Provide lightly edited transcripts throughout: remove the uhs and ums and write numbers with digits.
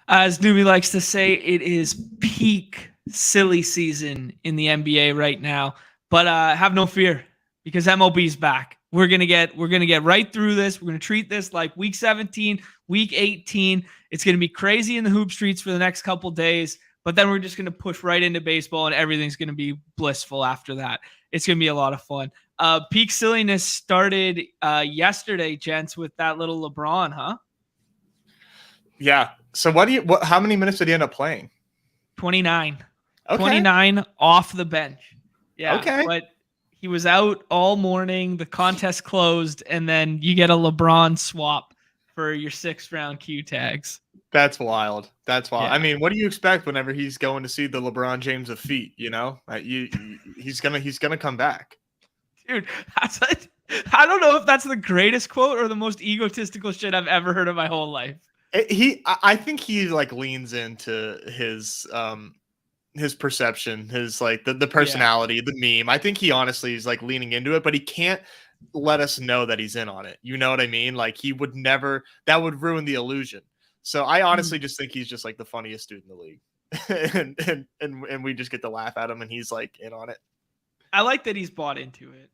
As Newbie likes to say, it is peak silly season in the NBA right now. But have no fear because MLB's back. We're gonna get right through this. We're gonna treat this like week 17, week 18. It's gonna be crazy in the hoop streets for the next couple days. But then we're just gonna push right into baseball, and everything's gonna be blissful after that. It's gonna be a lot of fun. Peak silliness started yesterday, gents, with that little LeBron, huh? Yeah. So how many minutes did he end up playing? 29. Okay. 29 off the bench. Yeah. Okay. But he was out all morning. The contest closed, and then you get a LeBron swap for your 6th round Q tags. That's wild. That's wild. Yeah. I mean, what do you expect whenever he's going to see the LeBron James of feet? You know, he's gonna come back. Dude, I don't know if that's the greatest quote or the most egotistical shit I've ever heard in my whole life. I think he like leans into his perception, his like the personality, the meme. I think he honestly is like leaning into it, but he can't let us know that he's in on it. You know what I mean? Like he would never, that would ruin the illusion. So I honestly just think he's just like the funniest dude in the league. and we just get to laugh at him and he's like in on it. I like that he's bought into it.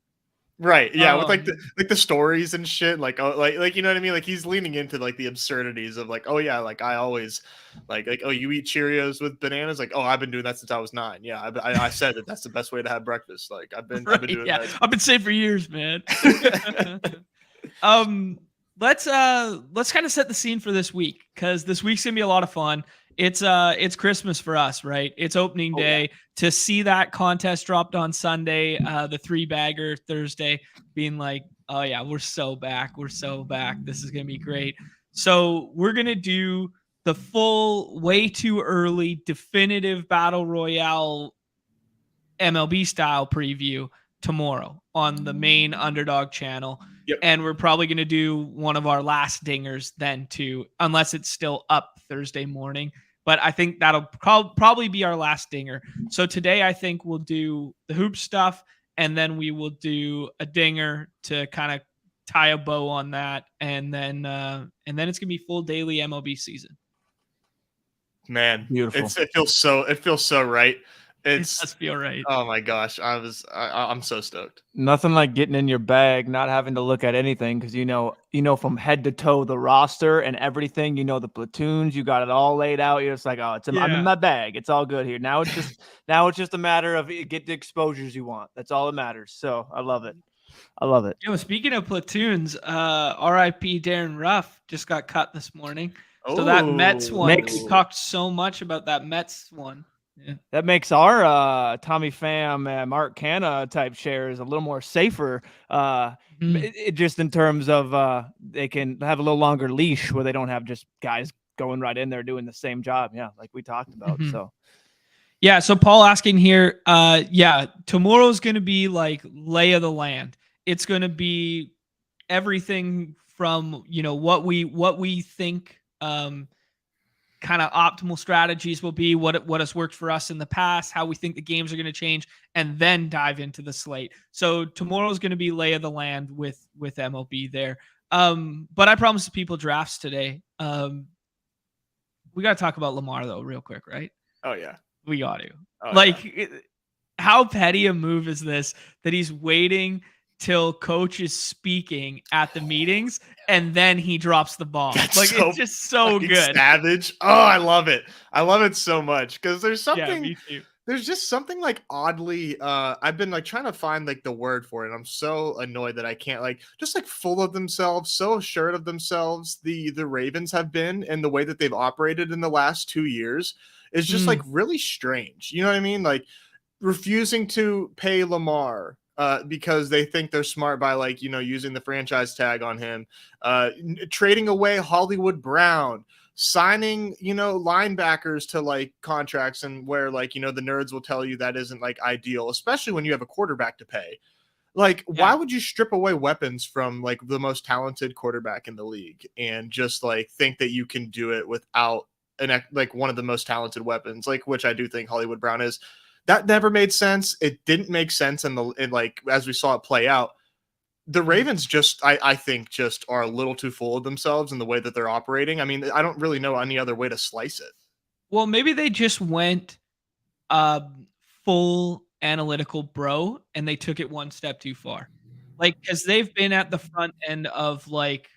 Right. Yeah. With like the stories and shit. Like, oh, like, you know what I mean? Like he's leaning into like the absurdities of like, oh yeah. Like I always like, oh, you eat Cheerios with bananas. Like, oh, I've been doing that since I was 9. Yeah. I said that that's the best way to have breakfast. Like I've been doing that. I've been saying for years, man. Let's kind of set the scene for this week, because this week's gonna be a lot of fun. It's Christmas for us, right? It's opening day. Yeah. To see that contest dropped on Sunday, the 3-bagger Thursday, being like, oh yeah, we're so back. This is gonna be great. So we're gonna do the full, way too early, definitive battle royale MLB style preview tomorrow on the main Underdog channel. Yep. And we're probably going to do one of our last dingers then too, unless it's still up Thursday morning. But I think that'll probably be our last dinger. So today I think we'll do the hoop stuff, and then we will do a dinger to kind of tie a bow on that. And then it's going to be full daily MLB season. Man, beautiful. It feels so right. It does feel right. Oh my gosh, I'm so stoked. Nothing like getting in your bag, not having to look at anything, because you know from head to toe the roster and everything. You know the platoons, you got it all laid out. You're just like, oh, I'm in my bag. It's all good here. Now it's just a matter of get the exposures you want. That's all that matters. So I love it. You know, speaking of platoons, R.I.P. Darren Ruff just got cut this morning. So that Mets one, we talked so much about that Mets one. Yeah. That makes our Tommy Pham, Mark Canna type shares a little more safer, just in terms of they can have a little longer leash where they don't have just guys going right in there doing the same job. Yeah, like we talked about. So, yeah. So Paul asking here, tomorrow's going to be like lay of the land. It's going to be everything from what we think. Kind of optimal strategies will be, what has worked for us in the past, how we think the games are going to change, and then dive into the slate. So tomorrow's going to be lay of the land with MLB there. But I promised people drafts today. We got to talk about Lamar though real quick, right? Oh yeah. We got to. How petty a move is this that he's waiting till coach is speaking at the meetings and then he drops the bomb? It's just so good. Savage. Oh, I love it. I love it so much because there's something. Yeah, me too. There's just something like oddly. I've been like trying to find like the word for it. I'm so annoyed that I can't just full of themselves, so assured of themselves. The Ravens have been, and the way that they've operated in the last 2 years is just like really strange. You know what I mean? Like refusing to pay Lamar. Because they think they're smart by using the franchise tag on him, trading away Hollywood Brown, signing, linebackers to contracts, and where the nerds will tell you that isn't ideal, especially when you have a quarterback to pay. Why would you strip away weapons from the most talented quarterback in the league and just think that you can do it without one of the most talented weapons, which I do think Hollywood Brown is? That never made sense. It didn't make sense in as we saw it play out. The Ravens just, I think, just are a little too full of themselves in the way that they're operating. I mean, I don't really know any other way to slice it. Well, maybe they just went um, full analytical bro and they took it one step too far. Like, because they've been at the front end of like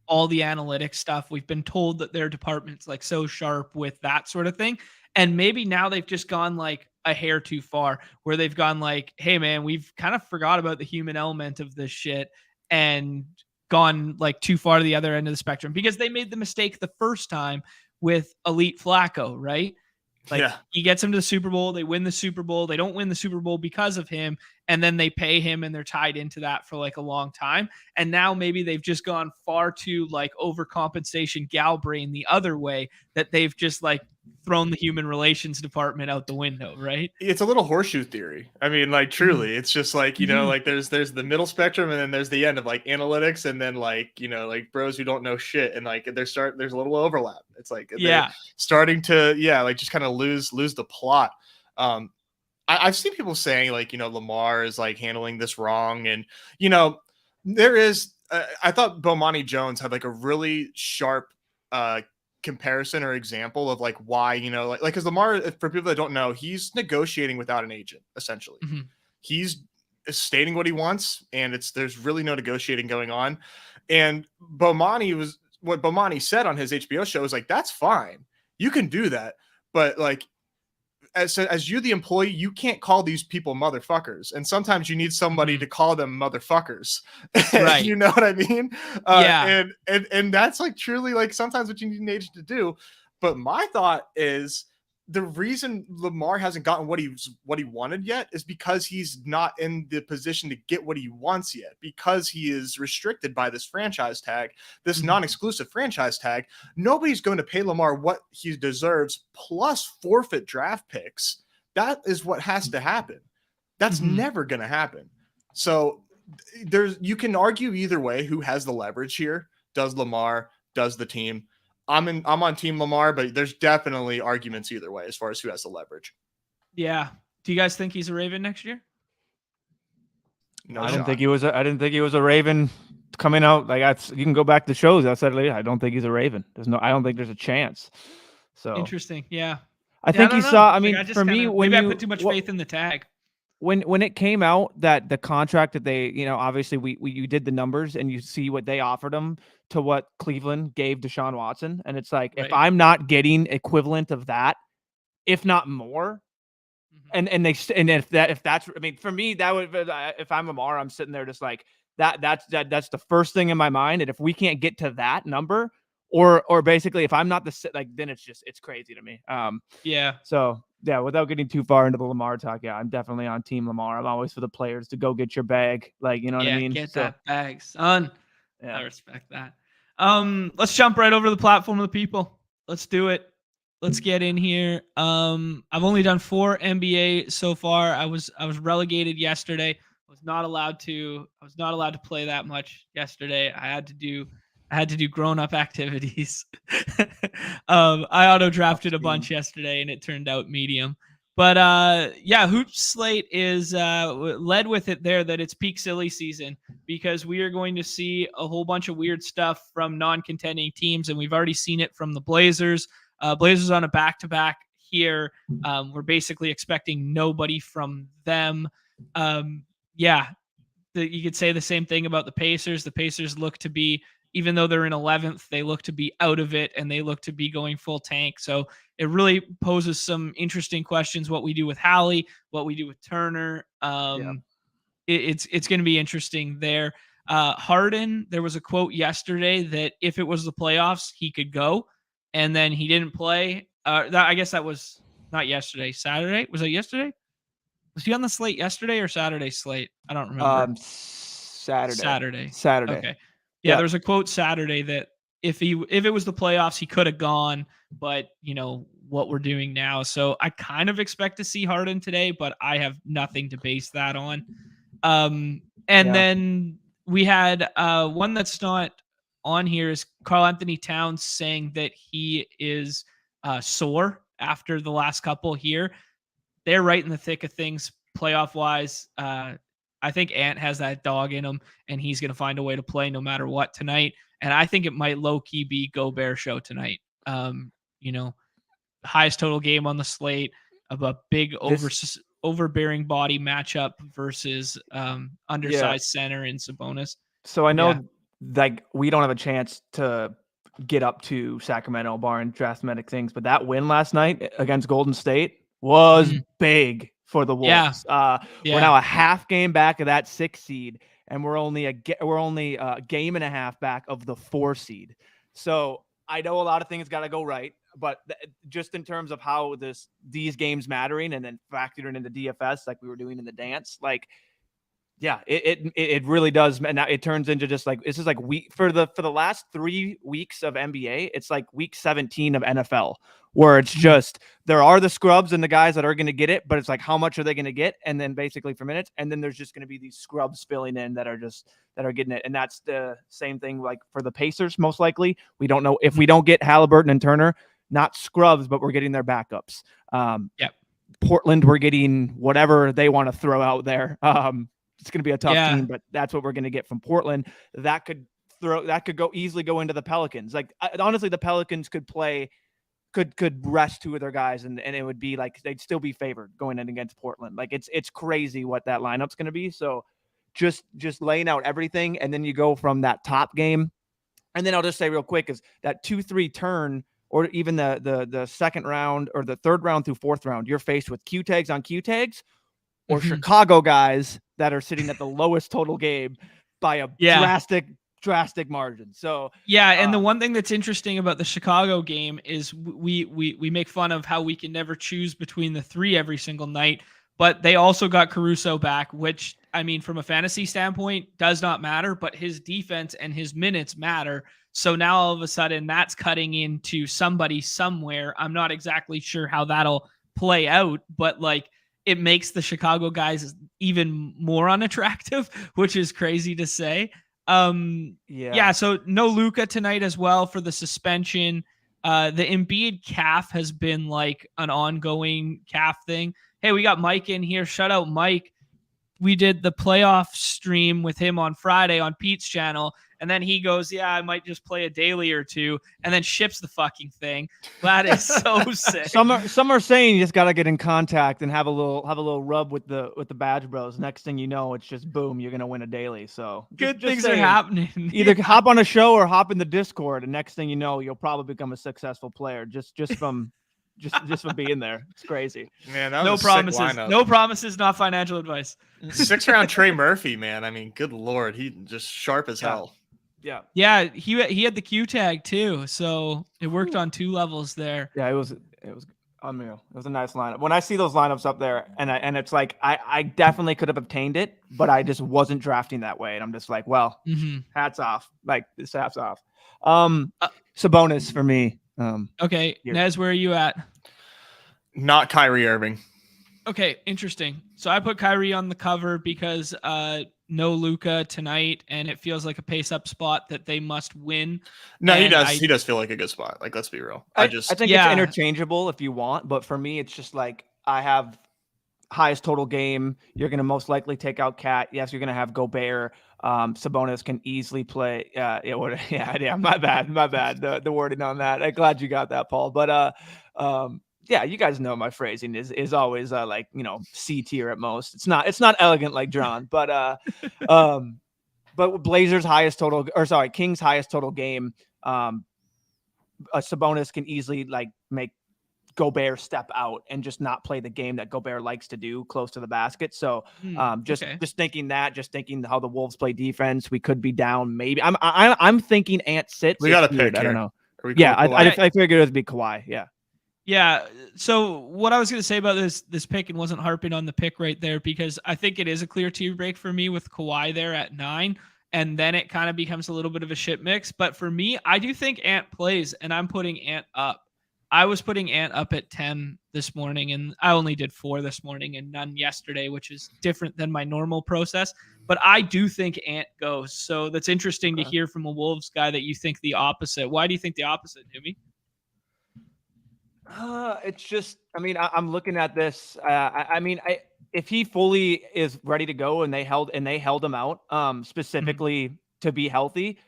all the analytics stuff. We've been told that their department's like so sharp with that sort of thing. And maybe now they've just gone like a hair too far, where they've gone like, hey man, we've kind of forgot about the human element of this shit and gone like too far to the other end of the spectrum, because they made the mistake the first time with Elite Flacco, right? Like, Yeah. he gets them to the Super Bowl, they win the Super Bowl, they don't win the Super Bowl because of him, and then they pay him and they're tied into that for like a long time. And now maybe they've just gone far too like overcompensation gal brain the other way, that they've just like thrown the human relations department out the window, right? It's a little horseshoe theory. I mean, like truly, it's just like, like there's the middle spectrum and then there's the end of like analytics and then like, like bros who don't know shit, and like there's a little overlap. It's like they're starting to like just kind of lose the plot. I've seen people saying like, Lamar is like handling this wrong, and there is I thought Bomani Jones had like a really sharp comparison or example of like why, like because Lamar, for people that don't know, he's negotiating without an agent essentially. He's stating what he wants, and there's really no negotiating going on. And what Bomani said on his HBO show is like, that's fine, you can do that, but like as you the employee, you can't call these people motherfuckers, and sometimes you need somebody to call them motherfuckers. Right. You know what I mean? Yeah. And that's like truly like sometimes what you need an agent to do. But my thought is, the reason Lamar hasn't gotten what he wanted yet is because he's not in the position to get what he wants yet, because he is restricted by this franchise tag, this non-exclusive franchise tag. Nobody's going to pay Lamar what he deserves plus forfeit draft picks. That is what has to happen. That's never going to happen. So you can argue either way who has the leverage here. Does Lamar? Does the team? I'm on Team Lamar, but there's definitely arguments either way as far as who has the leverage. Yeah. Do you guys think he's a Raven next year? No, I didn't think he was. I didn't think he was a Raven coming out. Like you can go back to shows. I said later. I don't think he's a Raven. I don't think there's a chance. So interesting. Yeah. I think he saw. I mean, like, for me, maybe I put too much faith in the tag. When it came out that the contract that they, obviously you did the numbers and you see what they offered him to what Cleveland gave Deshaun Watson, and it's like, if I'm not getting equivalent of that, if not more, and if that's, I mean, for me, that would, if I'm Lamar, I'm sitting there just like that's the first thing in my mind, and if we can't get to that number, or basically if I'm not then it's crazy to me. Yeah. So. Yeah, without getting too far into the Lamar talk, I'm definitely on Team Lamar. I'm always for the players to go get your bag. Like, you know what I mean? Get that bag, son. Yeah. I respect that. Let's jump right over to the platform of the people. Let's do it. Let's get in here. I've only done 4 NBA so far. I was relegated yesterday. I was not allowed to play that much yesterday. I had to do grown-up activities. I auto-drafted a bunch yesterday, and it turned out medium. But Hoop Slate is led with it there that it's peak silly season, because we are going to see a whole bunch of weird stuff from non-contending teams, and we've already seen it from the Blazers. Blazers on a back-to-back here. We're basically expecting nobody from them. You could say the same thing about the Pacers. The Pacers look to be, even though they're in 11th, they look to be out of it, and they look to be going full tank. So it really poses some interesting questions, what we do with Hallie, what we do with Turner. It's going to be interesting there. Harden, there was a quote yesterday that if it was the playoffs, he could go, and then he didn't play. I guess that was not yesterday, Saturday. Was it yesterday? Was he on the slate yesterday or Saturday slate? I don't remember. Saturday. Okay. Yeah, there was a quote Saturday that if it was the playoffs, he could have gone, but what we're doing now. So I kind of expect to see Harden today, but I have nothing to base that on. Then we had one that's not on here is Karl Anthony Towns saying that he is sore after the last couple here. They're right in the thick of things playoff wise. I think Ant has that dog in him, and he's going to find a way to play no matter what tonight. And I think it might low key be Gobert show tonight. You know, highest total game on the slate of a big overbearing body matchup versus undersized center in Sabonis. So I know like we don't have a chance to get up to Sacramento barring drastic things, but that win last night against Golden State was big for the Wolves. We're now a half game back of that 6 seed, and we're only a game and a half back of the 4 seed. So I know a lot of things got to go right, but just in terms of how these games mattering and then factoring into DFS like we were doing in the dance, like it really does. And now it turns into just like, this is like for the last 3 weeks of NBA, it's like week 17 of NFL, where it's just, there are the scrubs and the guys that are going to get it, but it's like, how much are they going to get? And then basically for minutes. And then there's just going to be these scrubs filling in that are getting it. And that's the same thing like for the Pacers, most likely. We don't know if we don't get Halliburton and Turner, not scrubs, but we're getting their backups. Portland, we're getting whatever they want to throw out there. It's going to be a tough team, but that's what we're going to get from Portland. That could easily go into the Pelicans. Like honestly, the Pelicans could rest 2 of their guys and it would be like, they'd still be favored going in against Portland. Like it's crazy what that lineup's going to be. So just laying out everything. And then you go from that top game. And then I'll just say real quick is that 2-3 turn, or even the second round or the third round through 4th round, you're faced with Q tags on Q tags, or Chicago guys that are sitting at the lowest total game by a drastic margin. So and the one thing that's interesting about the Chicago game is we make fun of how we can never choose between the 3 every single night, but they also got Caruso back, which I mean, from a fantasy standpoint, does not matter, but his defense and his minutes matter. So now all of a sudden that's cutting into somebody somewhere. I'm not exactly sure how that'll play out, but like, it makes the Chicago guys even more unattractive, which is crazy to say. So no Luka tonight as well for the suspension. The Embiid calf has been like an ongoing calf thing. Hey, we got Mike in here. Shout out Mike. We did the playoff stream with him on Friday on Pete's channel. And then he goes, I might just play a daily or 2, and then ships the fucking thing. That is so sick. Some are saying you just got to get in contact and have a little rub with the badge bros. Next thing you know, it's just boom, you're going to win a daily. So good things are happening. Either hop on a show or hop in the Discord, and next thing you know, you'll probably become a successful player just from being there. It's crazy. Man, that no was promises. No promises, not financial advice. 6th round Trey Murphy, man. I mean, good Lord, he just sharp as hell. Yeah. He had the Q tag too, so it worked on 2 levels there. Yeah, it was unreal. It was a nice lineup. When I see those lineups up there, and it's like I definitely could have obtained it, but I just wasn't drafting that way, and I'm just like, well, hats off. Like this hats off. Sabonis for me. Okay, Nez, where are you at? Not Kyrie Irving. Okay, interesting. So I put Kyrie on the cover because no Luka tonight, and it feels like a pace-up spot that they must win. No, he does. He does feel like a good spot. Like, let's be real. I think it's interchangeable if you want, but for me, it's just like I have highest total game. You're going to most likely take out Cat. Yes, you're going to have Gobert. Sabonis can easily play. My bad. The wording on that. I'm glad you got that, Paul. But you guys know my phrasing is always like, C tier at most. It's not elegant like John, but Blazers Kings highest total game. Sabonis can easily like make Gobert step out and just not play the game that Gobert likes to do close to the basket. So just thinking how the Wolves play defense, we could be down. Maybe I'm thinking Ant sits. We got a pick. I don't know. I figured it would be Kawhi. Yeah. Yeah. So what I was going to say about this pick, and wasn't harping on the pick right there, because I think it is a clear tier break for me with Kawhi there at 9. And then it kind of becomes a little bit of a shit mix. But for me, I do think Ant plays, and I'm putting Ant up. I was putting Ant up at 10 this morning, and I only did 4 this morning and none yesterday, which is different than my normal process. But I do think Ant goes. So that's interesting to hear from a Wolves guy that you think the opposite. Why do you think the opposite, Jimmy? It's just, I'm looking at this. if he fully is ready to go and they held him out specifically to be healthy,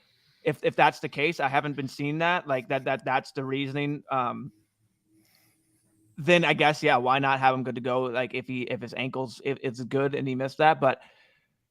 if that's the case, I haven't been seeing that. Like that's the reasoning. Then I guess, yeah, why not have him good to go? Like if his ankles, if it's good and he missed that, but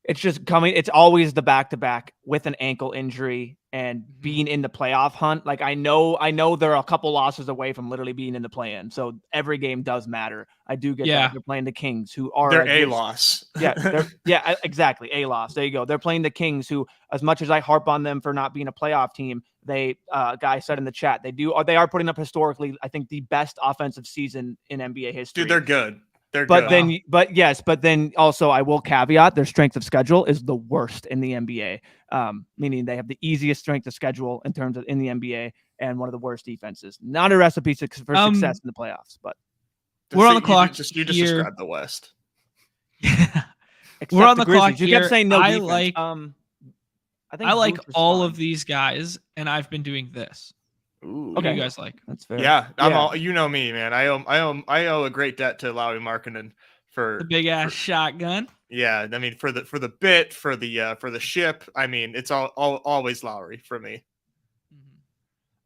it's just coming. It's always the back-to-back with an ankle injury and being in the playoff hunt. Like I know they're a couple losses away from literally being in the play-in. So every game does matter. I do get that. They're playing the Kings, who are they're a loss. Yeah, exactly. A loss. There you go. They're playing the Kings, who, as much as I harp on them for not being a playoff team, they guy said in the chat, they are putting up historically, I think, the best offensive season in NBA history. Dude, they're good. But then also I will caveat their strength of schedule is the worst in the NBA, meaning they have the easiest strength of schedule in terms of in the NBA and one of the worst defenses. Not a recipe for success in the playoffs, but we're on the clock. You just described the West. We're on the clock. You kept saying no I defense. I like all of these guys, and I've been doing this. Ooh, what do you guys like? That's fair. Yeah, I'm all, you know me, man. I owe a great debt to Lauri Markkanen for the big ass shotgun. Yeah, I mean for the bit, for the ship. I mean, it's always Lauri for me.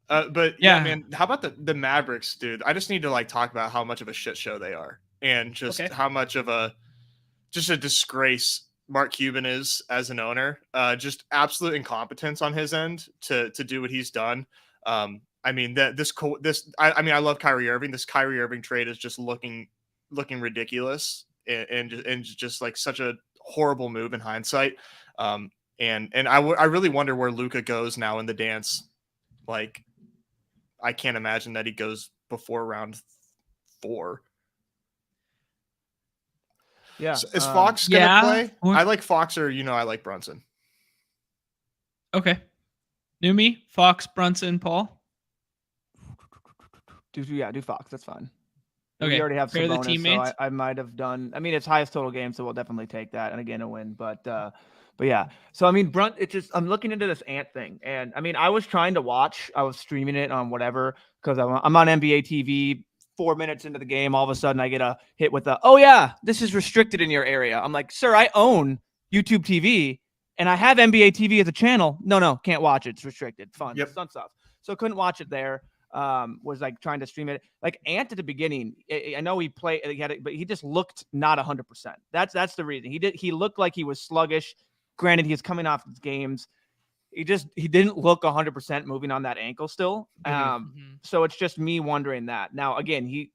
But yeah, man, how about the Mavericks, dude? I just need to talk about how much of a shit show they are, and just how much of a disgrace Mark Cuban is as an owner. Just absolute incompetence on his end to do what he's done. I mean I love Kyrie Irving. This Kyrie Irving trade is just looking ridiculous and just like such a horrible move in hindsight. And I really wonder where Luka goes now in the dance. Like, I can't imagine that he goes before round 4. Yeah. So is Fox gonna play? I like Fox, or I like Brunson. Okay. New me, Fox, Brunson, Paul. Do Fox. That's fine. Okay. We already have some bonus, teammates. so I might have done. I mean, it's highest total game, so we'll definitely take that, and again, a win. But yeah. So I mean, I'm looking into this Ant thing, and I mean, I was trying to watch. I was streaming it on whatever because I'm on NBA TV. 4 minutes into the game, all of a sudden I get a hit with oh yeah, this is restricted in your area. I'm like, sir, I own YouTube TV and I have NBA TV as a channel. No, can't watch it. It's restricted. Fun. Yep. Fun stuff. So couldn't watch it there. Was like trying to stream it. Like Ant at the beginning, I know he played, but he just looked not 100%. That's the reason. He looked like he was sluggish. Granted, he's coming off his games. He didn't look 100% moving on that ankle still. So it's just me wondering that. Now, again,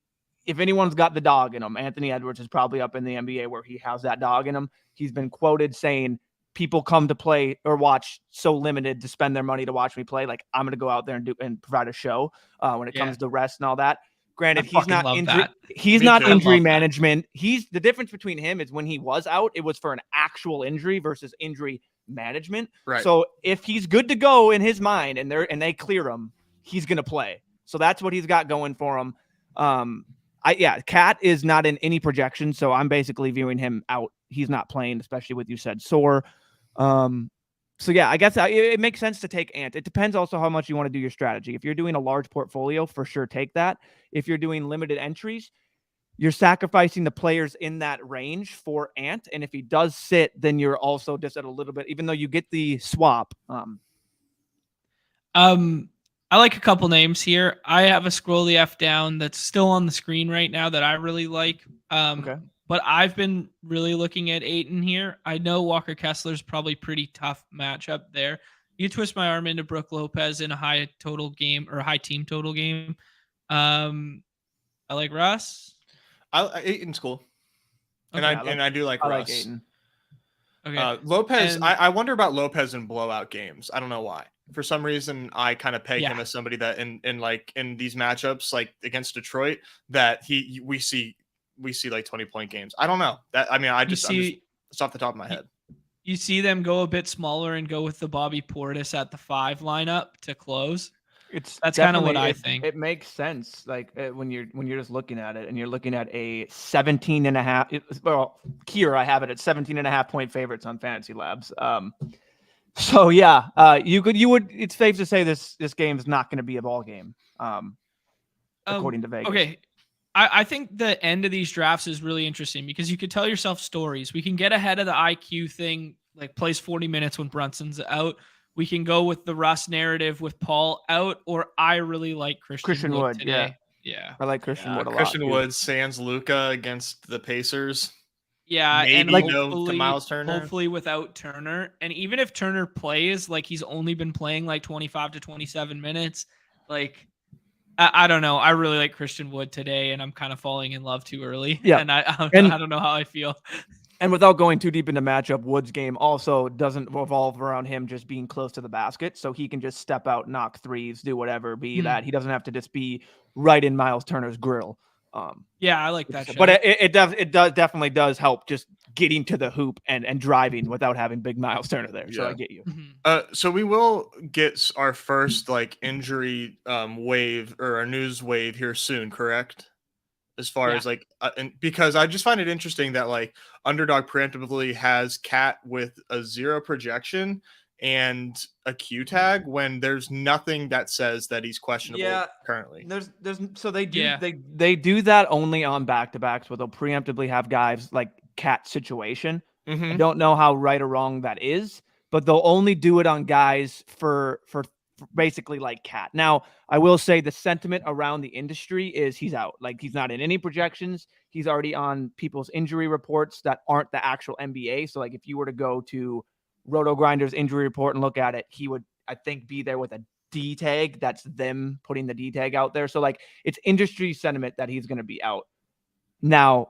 if anyone's got the dog in him, Anthony Edwards is probably up in the NBA where he has that dog in him. He's been quoted saying, people come to play or watch so limited to spend their money to watch me play. Like, I'm going to go out there and provide a show when it comes to rest and all that. Granted, he's not injury management. The difference between him is when he was out, it was for an actual injury versus injury management. Right. So if he's good to go in his mind and they clear him, he's going to play. So that's what he's got going for him. Cat is not in any projection, so I'm basically viewing him out. He's not playing, especially with you said sore. So yeah, I guess it makes sense to take Ant. It depends also how much you want to do your strategy. If you're doing a large portfolio, for sure take that. If you're doing limited entries, you're sacrificing the players in that range for Ant. And if he does sit, then you're also just at a little bit, even though you get the swap. I like a couple names here. I have a scroll the F down that's still on the screen right now that I really like. Okay. But I've been really looking at Ayton here. I know Walker Kessler's probably pretty tough matchup there. You twist my arm into Brook Lopez in a high total game or a high team total game. I like Russ. Ayton's cool. Okay, I do like Russ. I like Ayton. Okay. Lopez, I wonder about Lopez in blowout games. I don't know why. For some reason, I kind of peg him as somebody that in these matchups, like against Detroit, that we see like 20-point games. I don't know. It's off the top of my head. You see them go a bit smaller and go with the Bobby Portis at the 5 lineup to close. That's kind of what I think. It makes sense. Like when you're just looking at it and you're looking at a 17.5. Well, here I have it at 17.5 point favorites on Fantasy Labs. So yeah, you would. It's safe to say this game is not going to be a ball game. According to Vegas. Okay. I think the end of these drafts is really interesting because you could tell yourself stories. We can get ahead of the IQ thing, like plays 40 minutes when Brunson's out. We can go with the Russ narrative with Paul out, or I really like Christian Wood today. Yeah. I like Christian Wood a lot. Christian Wood, sans Luka against the Pacers. Yeah, Maybe and no to Miles Turner. Hopefully without Turner. And even if Turner plays, like he's only been playing like 25 to 27 minutes, like I don't know. I really like Christian Wood today, and I'm kind of falling in love too early. Yeah. And I don't know how I feel. And without going too deep into matchup, Wood's game also doesn't revolve around him just being close to the basket. So he can just step out, knock threes, do whatever, be that. He doesn't have to just be right in Miles Turner's grill. Yeah, I like that. But it definitely does help just getting to the hoop and driving without having big Miles Turner there. So I get you. So we will get our first like injury wave or a news wave here soon, correct? As far as like, and because I just find it interesting that like Underdog preemptively has Cat with a 0 projection and a Q tag when there's nothing that says that he's questionable currently. So they do that only on back-to-backs where they'll preemptively have guys like Cat situation. I don't know how right or wrong that is, but they'll only do it on guys for basically like Cat. Now, I will say the sentiment around the industry is he's out. Like he's not in any projections. He's already on people's injury reports that aren't the actual NBA. So like if you were to go to Roto Grinders injury report and look at it, he would, I think, be there with a D tag. That's them putting the D tag out there. So like it's industry sentiment that he's going to be out. Now,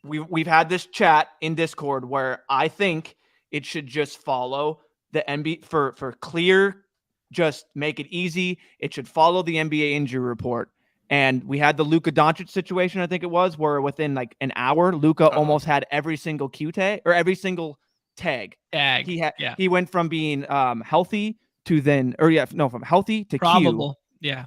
we've had this chat in Discord where I think it should just follow the NBA for clear, just make it easy. It should follow the NBA injury report. And we had the Luka Doncic situation, I think it was, where within like an hour, Luka almost had every single Q tag or every single tag. He went from being healthy to from healthy to probable. Q.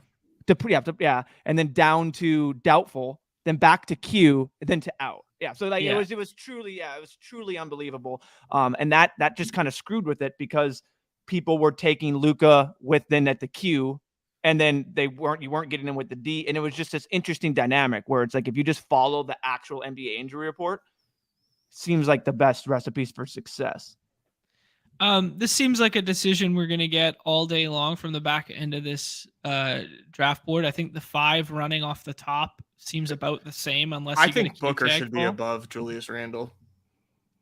And then down to doubtful, then back to Q, and then to out. It was truly unbelievable. And that just kind of screwed with it because people were taking Luka within at the Q, and then you weren't getting him with the D. And it was just this interesting dynamic where it's like if you just follow the actual NBA injury report, seems like the best recipes for success. This seems like a decision we're going to get all day long from the back end of this draft board. I think the 5 running off the top seems about the same unless I think Booker should be above Julius Randle.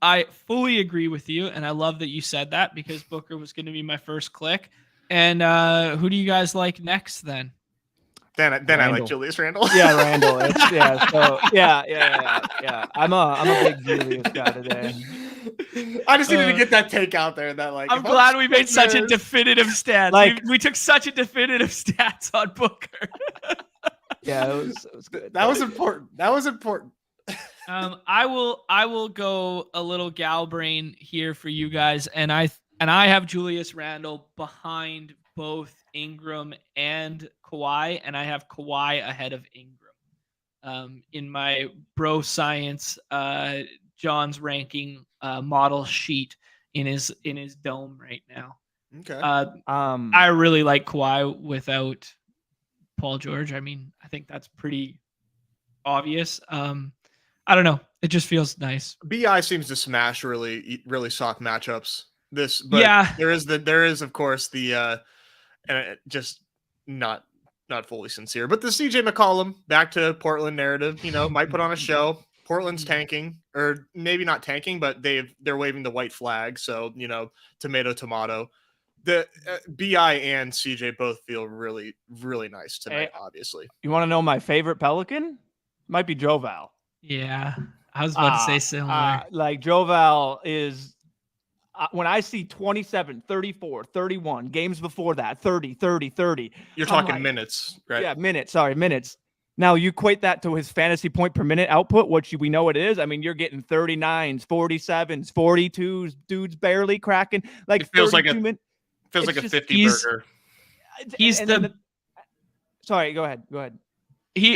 I fully agree with you, and I love that you said that because Booker was going to be my first click. And who do you guys like next then? Then I like Julius Randle. Yeah, Randle. I'm a big Julius guy today. I just needed to get that take out there. That like, I'm glad we made such a definitive stance. Like we took such a definitive stance on Booker. Yeah, it was good. That was important. I will go a little gal brain here for you guys, and I have Julius Randle behind both Ingram and Kawhi, and I have Kawhi ahead of Ingram. In my bro science, John's ranking model sheet in his dome right now. Okay. I really like Kawhi without Paul George. I mean, I think that's pretty obvious. I don't know. It just feels nice. BI seems to smash really, really soft matchups. There is of course the just not fully sincere, but the CJ McCollum back to Portland narrative, might put on a show. Portland's tanking, or maybe not tanking, but they're waving the white flag. So, tomato. The BI and CJ both feel really, really nice tonight, obviously. You want to know my favorite Pelican? Might be Joval. Yeah, I was about to say similar. Like Joval is, when I see 27, 34, 31, games before that, 30, 30, 30. You're talking minutes, right? Yeah, minutes. Now, you equate that to his fantasy point per minute output, which we know it is. I mean, you're getting 39s, 47s, 42s, dudes barely cracking. Like it feels like a 50 burger. Sorry, go ahead.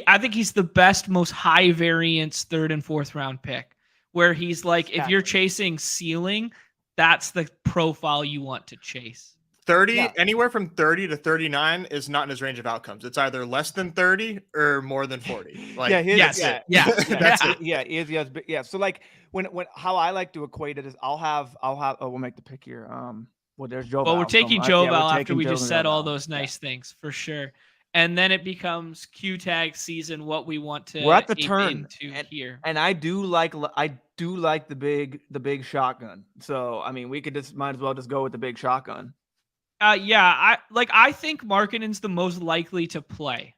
I think he's the best, most high variance 3rd and 4th round pick, where he's like, if you're chasing ceiling, that's the profile you want to chase. Anywhere from 30 to 39 is not in his range of outcomes. It's either less than 30 or more than 40. Like, yes, that's yeah, it. That's it. Yeah. So like when how I like to equate it is I'll have we'll make the pick here. Well, there's Joval. Well, we're taking Joval after we just said all Joval. those nice things for sure. And then it becomes Q tag season, what we want to we're at the turn here. And I do like the big shotgun. So I mean we could just might as well just go with the big shotgun. I think Markkanen's the most likely to play.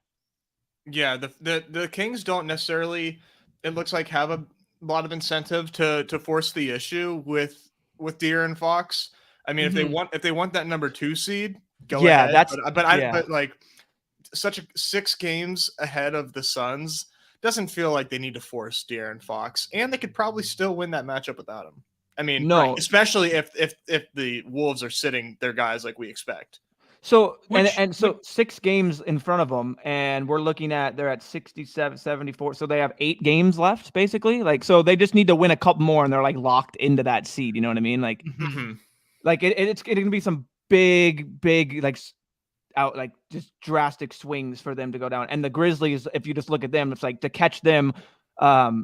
Yeah, the Kings don't necessarily, it looks like, have a lot of incentive to force the issue with De'Aaron Fox. I mean, if they want that number 2 seed, go ahead. But like such 6 games ahead of the Suns doesn't feel like they need to force De'Aaron Fox, and they could probably still win that matchup without him. I mean, especially if the Wolves are sitting their guys like we expect. So so 6 games in front of them, and we're looking at they're at 67, 74. So they have 8 games left, basically. Like, so they just need to win a couple more, and they're like locked into that seed. You know what I mean? Like, like it's gonna be some big like out like just drastic swings for them to go down. And the Grizzlies, if you just look at them, it's like to catch them.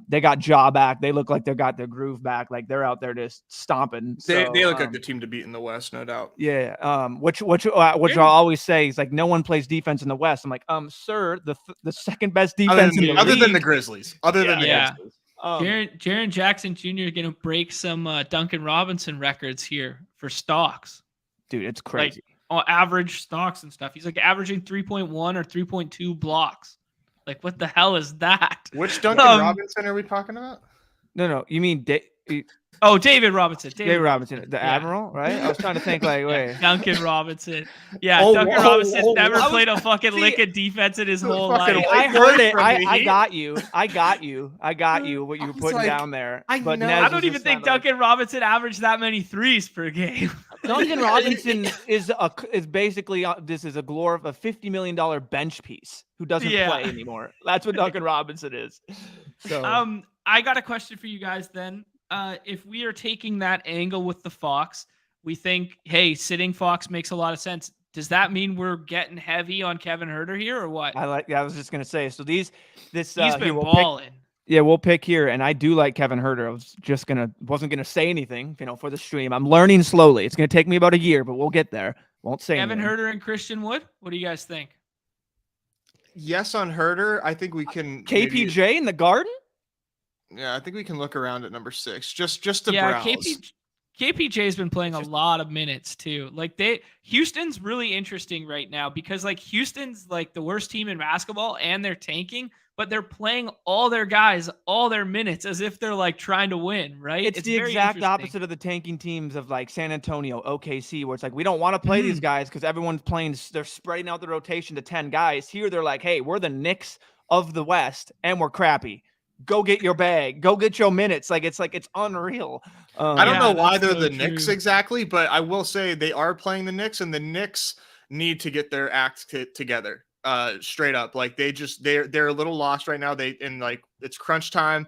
They got jaw back. They look like they got their groove back. Like they're out there just stomping. They look like the team to beat in the West, no doubt. Yeah. Which I'll always say is like no one plays defense in the West. I'm like, sir, the second best defense other than the Grizzlies. Grizzlies. Jaren Jackson Jr. is gonna break some Duncan Robinson records here for stocks. Dude, it's crazy. Like, average stocks and stuff. He's like averaging 3.1 or 3.2 blocks. Like, what the hell is that? Which Duncan Robinson are we talking about? No. You mean David Robinson. David Robinson, the Admiral, right? I was trying to think like, wait. Duncan Robinson. Yeah, Duncan Robinson never played a fucking lick of defense in his whole life. I heard it. I got you. What you were putting down there. I don't even think Duncan Robinson averaged that many threes per game. Duncan Robinson is basically this is a $50 million bench piece who doesn't play anymore. That's what Duncan Robinson is. So I got a question for you guys then. If we are taking that angle with the Fox, we think, hey, sitting Fox makes a lot of sense. Does that mean we're getting heavy on Kevin Huerter here or what? I was just gonna say. So he's been balling. We'll pick here, and I do like Kevin Huerter. I wasn't gonna say anything, for the stream. I'm learning slowly. It's gonna take me about a year, but we'll get there. Won't say Kevin anything. Huerter and Christian Wood. What do you guys think? Yes, on Huerter. I think we can. KPJ in the Garden. Yeah, I think we can look around at number 6. Just to browse. KPJ's been playing a lot of minutes too. Like Houston's really interesting right now because like Houston's like the worst team in basketball and they're tanking, but they're playing all their guys, all their minutes as if they're like trying to win, right? It's the exact opposite of the tanking teams of like San Antonio, OKC, where it's like we don't want to play these guys because everyone's playing. They're spreading out the rotation to 10 guys. Here they're like, hey, we're the Knicks of the West and we're crappy. Go get your bag. Go get your minutes. It's unreal. I don't know why they're the Knicks exactly, but I will say they are playing the Knicks, and the Knicks need to get their act together. Straight up, like they're a little lost right now. It's crunch time,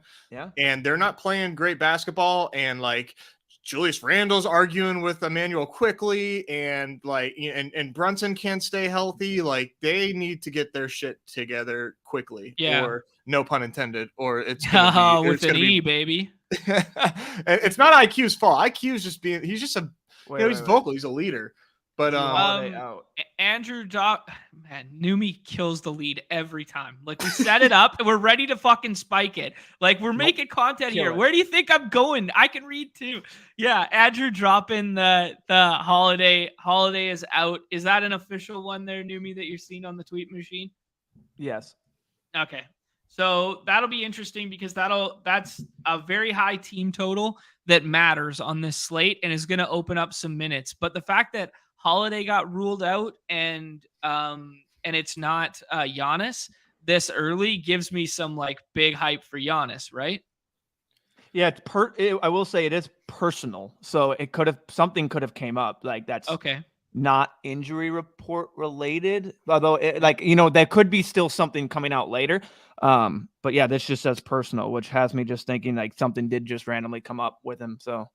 and they're not playing great basketball. And like Julius Randle's arguing with Emmanuel quickly, and and Brunson can't stay healthy. Like they need to get their shit together quickly. Yeah. Or no pun intended. Or it's with an E, baby. It's not IQ's fault. IQ's just he's just he's vocal. He's a leader. But Andrew Numi kills the lead every time. Like we set it up and we're ready to fucking spike it. Like we're making content here. Where do you think I'm going? I can read too. Yeah, Andrew dropping the holiday. Holiday is out. Is that an official one there, Numi, that you're seeing on the tweet machine? Yes. Okay. So that'll be interesting because that's a very high team total that matters on this slate and is going to open up some minutes. But the fact that Holiday got ruled out and it's not Giannis this early gives me some like big hype for Giannis, right? Yeah, I will say it is personal, so something could have came up like that's okay. Not injury report related, although there could be still something coming out later. But yeah, this just says personal, which has me just thinking like something did just randomly come up with him. So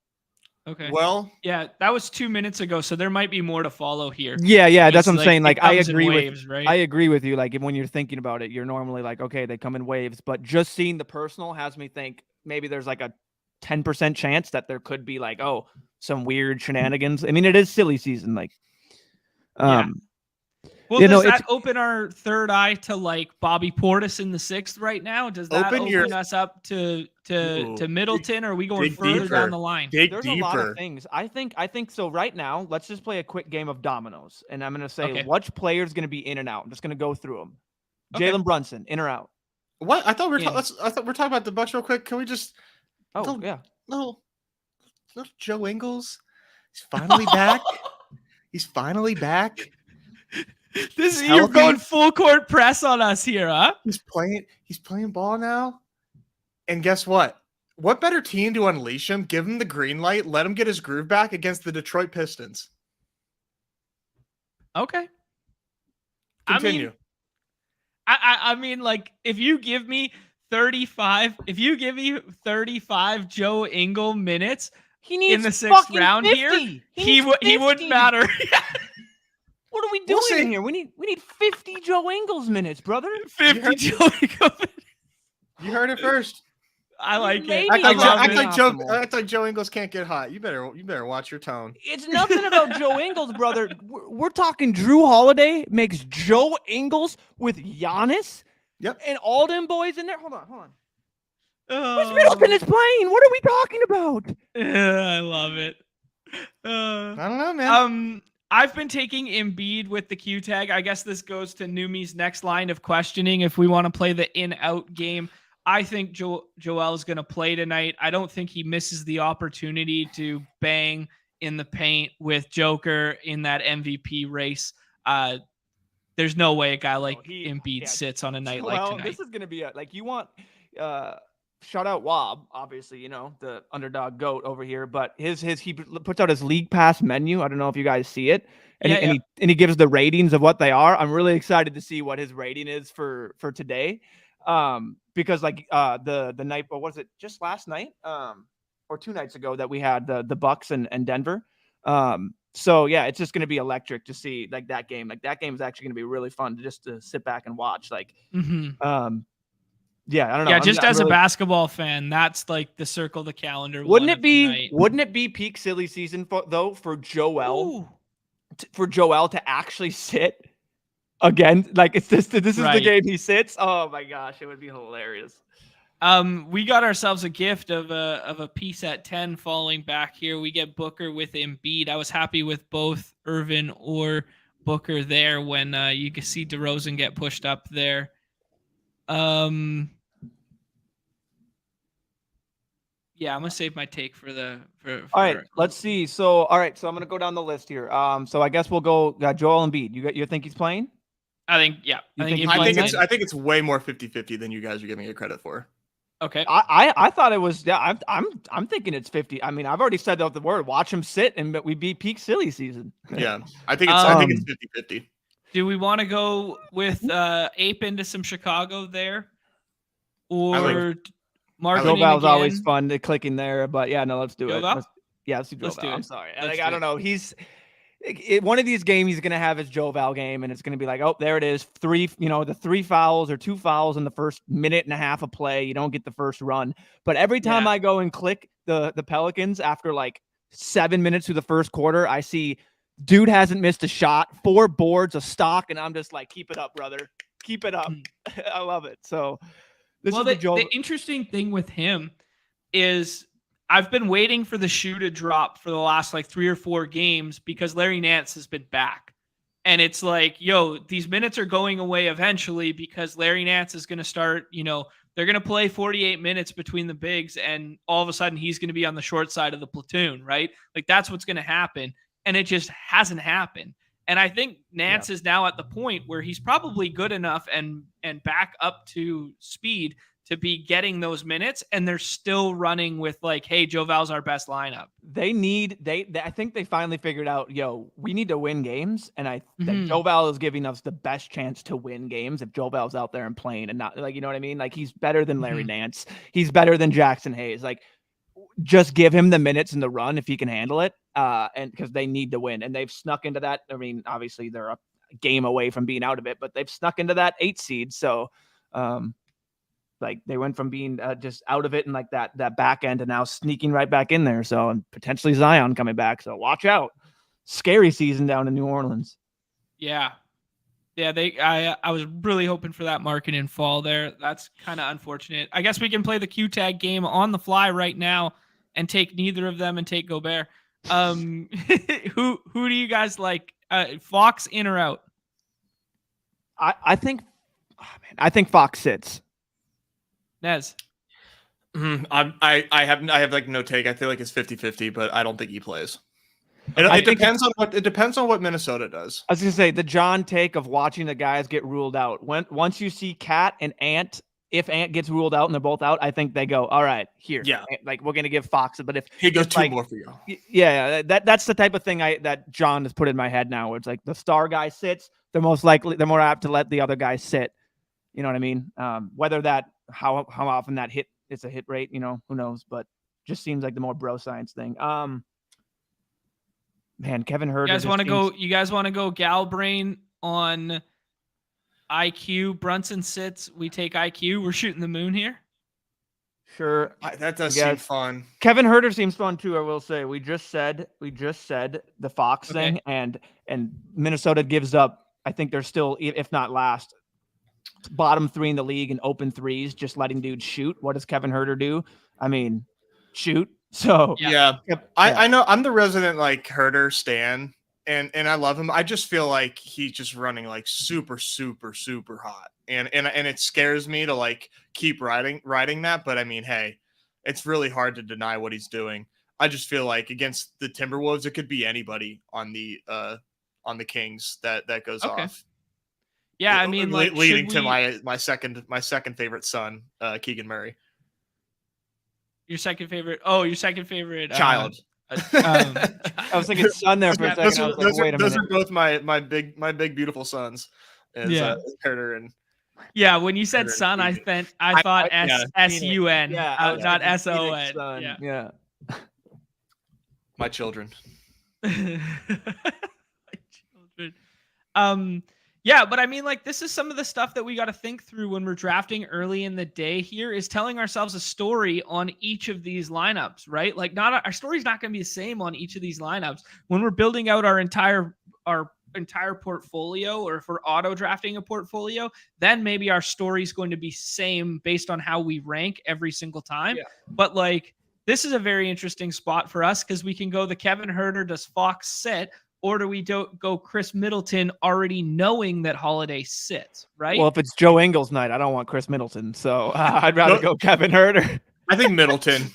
Okay. Well, yeah, that was 2 minutes ago, so there might be more to follow here. Yeah, that's what I'm saying. it Like, I comes in agree waves, with right? I agree with you. Like, when you're thinking about it, you're normally like, okay, they come in waves, but just seeing the personal has me think maybe there's like a 10% chance that there could be like, oh, some weird shenanigans. I mean, it is silly season, like, Yeah. Well, you know, does it's that open our third eye to like Bobby Portis in the 6th right now? Does that open us up to Middleton, or are we going dig further deeper. down the line? Dig there's deeper. a lot of things. I think so. Right now, let's just play a quick game of dominoes, and I'm gonna say Okay. which player's gonna be in and out. I'm just gonna go through them. Okay. Jalen Brunson, in or out? What? I thought we were In. I thought we are talking about the Bucks real quick. Can we just Yeah. little Joe Ingles? He's finally back. He's finally back. You're going full court press on us here, huh? He's playing ball now. And guess what? What better team to unleash him? Give him the green light, let him get his groove back against the Detroit Pistons. Okay. Continue. I mean, like, if you give me 35 Joe Ingles minutes in the 6th round 50. here, he wouldn't matter. What are we doing here? We need 50 Joe Ingles minutes, brother. 50 Joe Ingles minutes. You heard it first. I like it. Act like Joe Ingles can't get hot. You better watch your tone. It's nothing about Joe Ingles, brother. We're talking Drew Holiday makes Joe Ingles with Giannis. Yep. And all them boys in there. Hold on. Who's Middleton is playing? What are we talking about? I love it. I don't know, man. I've been taking Embiid with the Q tag. I guess this goes to Numi's next line of questioning. If we want to play the in-out game, I think Joel is going to play tonight. I don't think he misses the opportunity to bang in the paint with Joker in that MVP race. There's no way a guy like Embiid sits on a night like tonight. This is going to be you want shout out Wob, obviously, the underdog goat over here, but he puts out his league pass menu. I don't know if you guys see it. And he gives the ratings of what they are. I'm really excited to see what his rating is for today. Because the night, or was it just last night? Or 2 nights ago that we had the Bucks and Denver. So yeah, it's just going to be electric to see that game. That game is actually going to be really fun to sit back and watch. Yeah, I don't know. Yeah, as a basketball fan, that's the circle the calendar. Wouldn't it be peak silly season for Joel? For Joel to actually sit again? This is the game he sits. Oh my gosh, it would be hilarious. We got ourselves a gift of a piece at 10 falling back here. We get Booker with Embiid. I was happy with both Irvin or Booker there when you can see DeRozan get pushed up there. Yeah, I'm gonna save my take for all right, let's see. So I'm gonna go down the list here. So I guess we'll go Joel Embiid. You think he's playing? I think I think it's way more 50-50 than you guys are giving it credit for. Okay. I thought it was. Yeah, I'm thinking it's 50. I mean, I've already said the word. Watch him sit, and we beat peak silly season. Yeah, I think it's 50-50. Do we want to go with Ape into some Chicago there, or Joe Val's always fun to clicking there, but yeah, no, let's do it. Let's do Joe Val. I'm sorry. I don't know. One of these games he's gonna have his Joe Val game, and it's gonna be oh, there it is. 3 fouls or 2 fouls in the first minute and a half of play. You don't get the first run, but every time I go and click the Pelicans after 7 minutes through the first quarter, I see dude hasn't missed a shot, 4 boards, a stock, and I'm just keep it up, brother, keep it up. I love it. So. The interesting thing with him is I've been waiting for the shoe to drop for the last 3 or 4 games because Larry Nance has been back. And it's these minutes are going away eventually because Larry Nance is going to start, they're going to play 48 minutes between the bigs and all of a sudden he's going to be on the short side of the platoon, right? That's what's going to happen. And it just hasn't happened. And I think Nance is now at the point where he's probably good enough and back up to speed to be getting those minutes. And they're still running with hey, Joe Val's our best lineup. I think they finally figured out, we need to win games. And I think Joe Val is giving us the best chance to win games if Joe Val's out there and playing and not you know what I mean? He's better than Larry Nance. He's better than Jackson Hayes. just give him the minutes and the run if he can handle it. And because they need to win, and they've snuck into that. I mean, obviously they're a game away from being out of it, but they've snuck into that 8 seed. So, like they went from being just out of it and like that back end to now sneaking right back in there. So, and potentially Zion coming back. So watch out. Scary season down in New Orleans. Yeah. Yeah, I was really hoping for that marketing fall there. That's kind of unfortunate. I guess we can play the Q tag game on the fly right now and take neither of them and take Gobert. Who do you guys like? Fox in or out? I think Fox sits. Nez. I have like no take. I feel like it's 50-50, but I don't think he plays. It depends on what Minnesota does. I was gonna say the John take of watching the guys get ruled out. Once you see Cat and Ant, if Ant gets ruled out and they're both out, I think they go, all right, here. Yeah. Like we're gonna give Fox it. But if he goes 2 like, more for you. Yeah, that's the type of thing that John has put in my head now, where it's like the star guy sits, they're more apt to let the other guy sit. You know what I mean? Whether that how often that hit it's a hit rate, who knows? But just seems like the more bro science thing. Man, Kevin Huerter. You guys want to go gal brain on IQ? Brunson sits. We take IQ. We're shooting the moon here. Sure, that does seem fun. Kevin Huerter seems fun too. I will say we just said the Fox thing, and Minnesota gives up. I think they're still, if not last, bottom 3 in the league in open threes, just letting dudes shoot. What does Kevin Huerter do? I mean, shoot. So yeah. I know I'm the resident like Herder stan, and I love him. I just feel like he's just running like super, super, super hot, and it scares me to like keep riding that. But I mean, hey, it's really hard to deny what he's doing. I just feel like against the Timberwolves, it could be anybody on the Kings that goes off. Yeah, I mean, like leading to my second favorite son, Keegan Murray. Your second favorite? Oh, your second favorite child. I was thinking son there for a second. Those are both my big beautiful sons. Herder and yeah. When you said son, I thought S-U-N, not S-O-N. Yeah. My children. My children. Yeah, but I mean, like, this is some of the stuff that we got to think through when we're drafting early in the day here, is telling ourselves a story on each of these lineups, right? Like, our story's not going to be the same on each of these lineups. When we're building out our entire portfolio, or if we're auto drafting a portfolio, then maybe our story's going to be same based on how we rank every single time. Yeah. But like, this is a very interesting spot for us because we can go the Kevin Huerter, does Fox sit? Or do we go Chris Middleton already knowing that Holiday sits, right? Well, if it's Joe Ingles night, I don't want Chris Middleton. So I'd rather go Kevin Huerter. I think Middleton.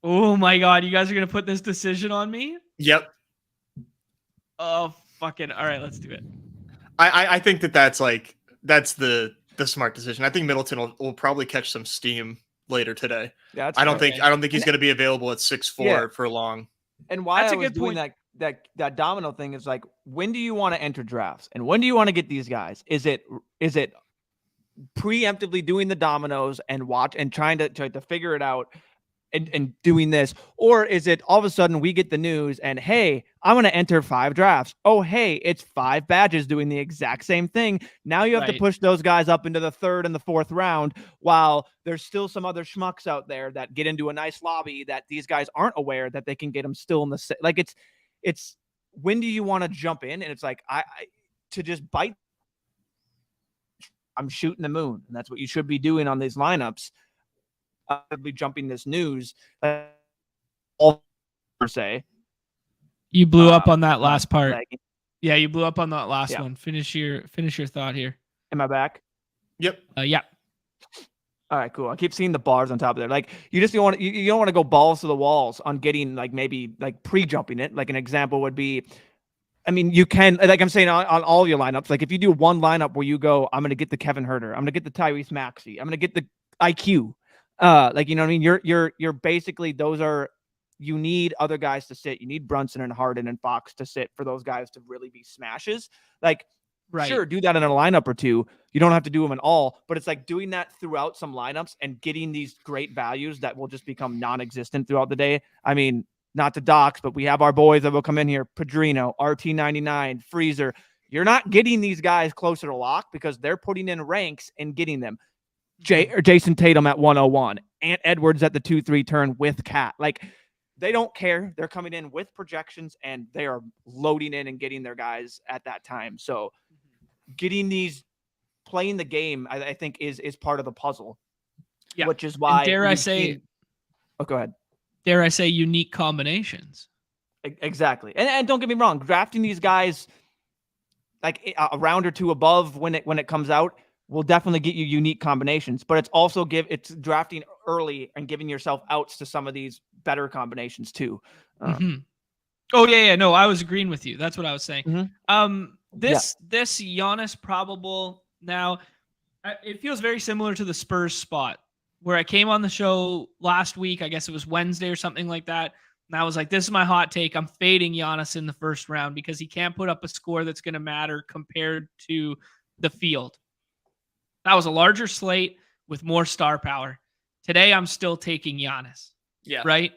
Oh, my God. You guys are going to put this decision on me? Yep. Oh, fucking. All right, let's do it. I think that's the smart decision. I think Middleton will probably catch some steam later today. Yeah, I don't think he's going to be available at 6'4" for long. And why that's I was doing point. That domino thing is like, when do you want to enter drafts and when do you want to get these guys? Is it preemptively doing the dominoes and watch and trying to figure it out and doing this, or is it all of a sudden we get the news and hey, I'm going to enter 5 drafts. Oh, hey, it's 5 badges doing the exact same thing. Now you have to push those guys up into the 3rd and the 4th round, while there's still some other schmucks out there that get into a nice lobby that these guys aren't aware that they can get them still in the like it's when do you want to jump in? And it's like, I to just bite. I'm shooting the moon. And that's what you should be doing on these lineups. I'd be jumping this news. All per se. You blew up on that last part. Yeah, you blew up on that last one. Finish your thought here. Am I back? Yep. Yeah. All right, cool. I keep seeing the bars on top of there. Like, you just don't want to go balls to the walls on getting like maybe like pre-jumping it. Like an example would be, I mean, you can, like I'm saying on all your lineups. Like if you do one lineup where you go, I'm going to get the Kevin Huerter, I'm going to get the Tyrese Maxey, I'm going to get the IQ. Like, you know what I mean? You're basically, you need other guys to sit. You need Brunson and Harden and Fox to sit for those guys to really be smashes. Like, Right. Sure, do that in a lineup or two. You don't have to do them in all, but it's like doing that throughout some lineups and getting these great values that will just become non-existent throughout the day. I mean, not to dox, but we have our boys that will come in here, Padrino, RT99, Freezer. You're not getting these guys closer to lock because they're putting in ranks and getting them. Jason Tatum at 101, Ant Edwards at the 2-3 turn with Cat. Like, they don't care. They're coming in with projections and they are loading in and getting their guys at that time. So getting these, playing the game, I think is part of the puzzle. Yeah. Which is why. And dare I say, go ahead. Dare I say unique combinations. Exactly. And don't get me wrong, drafting these guys like a round or two above when it comes out will definitely get you unique combinations, but it's also it's drafting early and giving yourself outs to some of these better combinations too. Oh yeah. No, I was agreeing with you. That's what I was saying. This Giannis probable now, it feels very similar to the Spurs spot where I came on the show last week. I guess it was Wednesday or something like that. And I was like, this is my hot take. I'm fading Giannis in the first round because he can't put up a score that's going to matter compared to the field. That was a larger slate with more star power. Today, I'm still taking Giannis. Yeah. Right?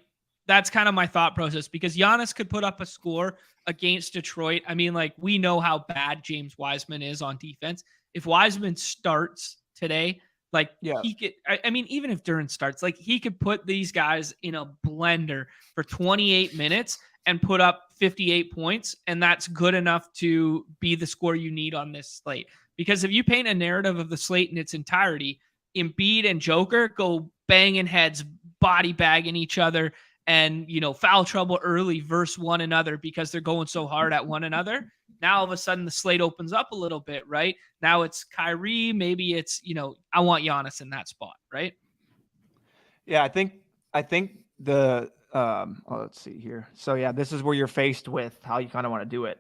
That's kind of my thought process because Giannis could put up a score against Detroit. I mean, like, we know how bad James Wiseman is on defense. If Wiseman starts today, like, he could, I mean, even if Duren starts, like, he could put these guys in a blender for 28 minutes and put up 58 points. And that's good enough to be the score you need on this slate. Because if you paint a narrative of the slate in its entirety, Embiid and Joker go banging heads, body bagging each other, and, foul trouble early versus one another because they're going so hard at one another. Now, all of a sudden, the slate opens up a little bit, right? Now it's Kyrie. Maybe it's, I want Giannis in that spot, right? Yeah, I think the let's see here. So, yeah, this is where you're faced with how you kind of want to do it.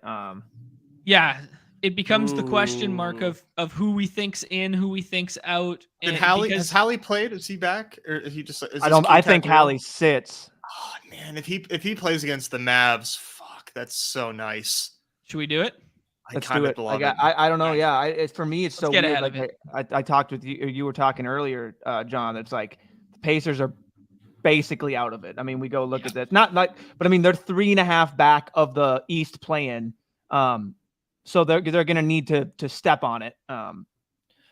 Yeah. It becomes the question mark of who we think's in, who we think's out. And has Hallie played? Is he back, or is he just? I think Hallie sits. Oh man, if he plays against the Mavs, fuck, that's so nice. Should we do it? Let's do it. I don't know. Yeah, for me, it's so weird. Like I talked with you. You were talking earlier, John. It's like the Pacers are basically out of it. I mean, we go look at this. Not, but I mean, they're 3.5 back of the East play-in. So they're going to need to step on it.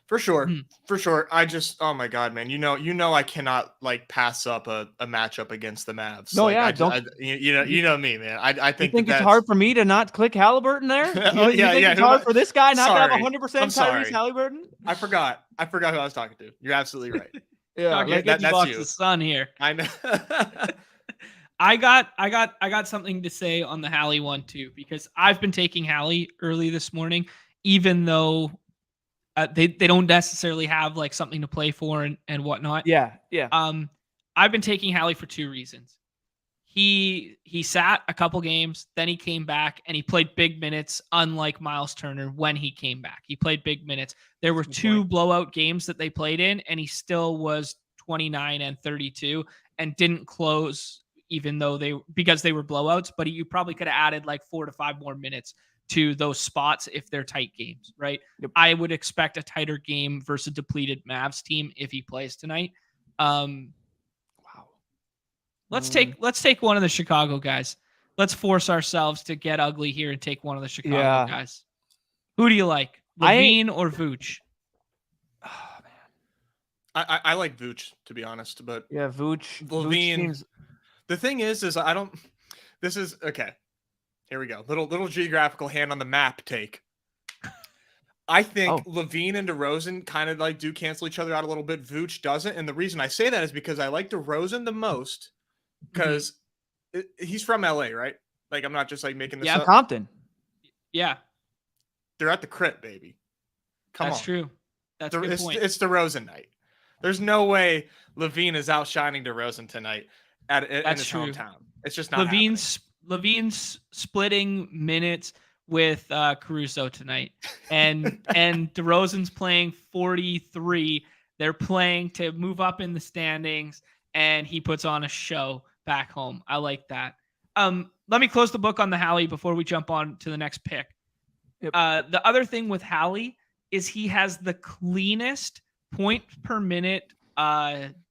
For sure. For sure. Oh my God, man. I cannot like pass up a matchup against the Mavs. No, like, you know me, man. I think it's hard for me to not click Halliburton there. It's hard for this guy not to have 100% Tyrese Halliburton. I forgot who I was talking to. You're absolutely right. That's you. The sun here. I know. I got something to say on the Hallie one too, because I've been taking Hallie early this morning, even though they don't necessarily have like something to play for and whatnot. Yeah. I've been taking Hallie for two reasons. He sat a couple games, then he came back and he played big minutes, unlike Miles Turner when he came back. He played big minutes. There were two blowout games that they played in, and he still was 29 and 32 and didn't close, even though because they were blowouts, but you probably could have added like 4 to 5 more minutes to those spots if they're tight games, right? Yep. I would expect a tighter game versus a depleted Mavs team if he plays tonight. Wow. Let's take one of the Chicago guys. Let's force ourselves to get ugly here and take one of the Chicago guys. Who do you like, Levine or Vooch? Oh, man. I like Vooch, to be honest, but Vooch. Levine. The thing is this is okay. Here we go. Little geographical hand on the map take. I think Levine and DeRozan kind of like do cancel each other out a little bit. Vooch doesn't. And the reason I say that is because I like DeRozan the most because he's from LA, right? Like, I'm not just like making this up. Compton. Yeah. They're at the crypt, baby. That's true. That's a good point. It's DeRozan night. There's no way Levine is outshining DeRozan tonight in his hometown. It's just not Levine's splitting minutes with Caruso tonight, and DeRozan's playing 43. They're playing to move up in the standings, and he puts on a show back home. I like that. Let me close the book on the Hallie before we jump on to the next pick. Yep. The other thing with Hallie is he has the cleanest point per minute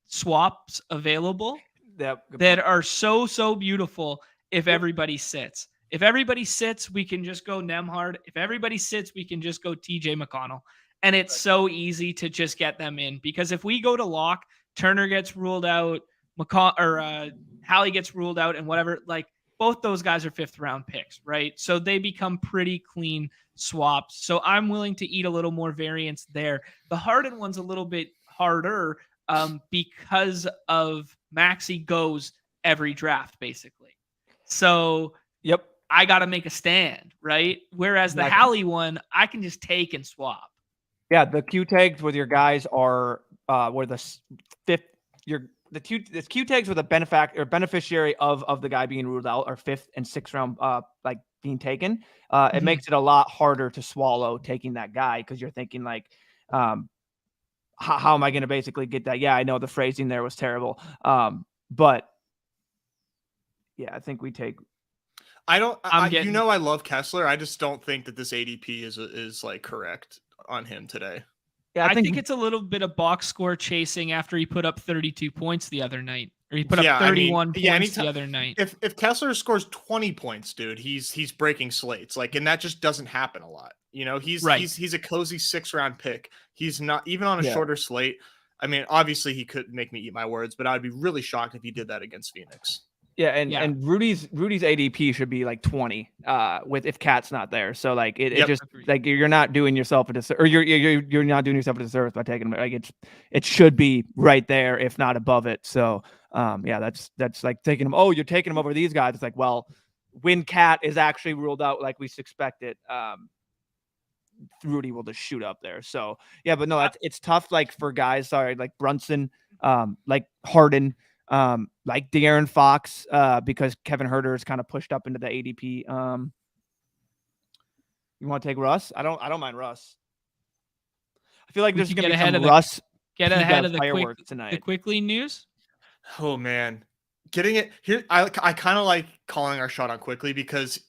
swaps available Good that point. are so beautiful if everybody sits. If everybody sits, we can just go Nemhard. If everybody sits, we can just go TJ McConnell. And it's so easy to just get them in because if we go to lock, Turner gets ruled out, Hallie gets ruled out, and whatever, like both those guys are 5th round picks, right? So they become pretty clean swaps. So I'm willing to eat a little more variance there. The Harden one's a little bit harder because of Maxey goes every draft, basically. So Yep. I got to make a stand, right? Whereas the Hallie one, I can just take and swap. Yeah, the Q tags with your guys are where the 5th, the Q tags with a beneficiary of the guy being ruled out are 5th and 6th round like being taken. It makes it a lot harder to swallow taking that guy because you're thinking like, how am I going to basically get that? Yeah, I know the phrasing there was terrible, but yeah, I think we take. I love Kessler. I just don't think that this ADP is like correct on him today. Yeah, I think it's a little bit of box score chasing after he put up 32 points the other night, or he put up 31 points the other night. If Kessler scores 20 points, dude, he's breaking slates. Like, and that just doesn't happen a lot. You know, he's a cozy 6th round pick. He's not even on a shorter slate. I mean, obviously he could make me eat my words, but I'd be really shocked if he did that against Phoenix. Yeah, and Rudy's ADP should be like 20 with if Cat's not there. So like it just like you're not doing yourself a disservice, or you're not doing yourself a disservice by taking him. Like it should be right there, if not above it. So that's like taking him. Oh, you're taking him over these guys. It's like, well, when Cat is actually ruled out like we expected, Rudy will just shoot up there. So yeah, but no, it's tough. Like for guys, like Brunson, like Harden. Like De'Aaron Fox, because Kevin Huerter is kind of pushed up into the ADP. You want to take Russ? I don't mind Russ. I feel like there's going to be some Russ. Get ahead of the quickly news. Oh man, getting it here. I kind of like calling our shot on quickly because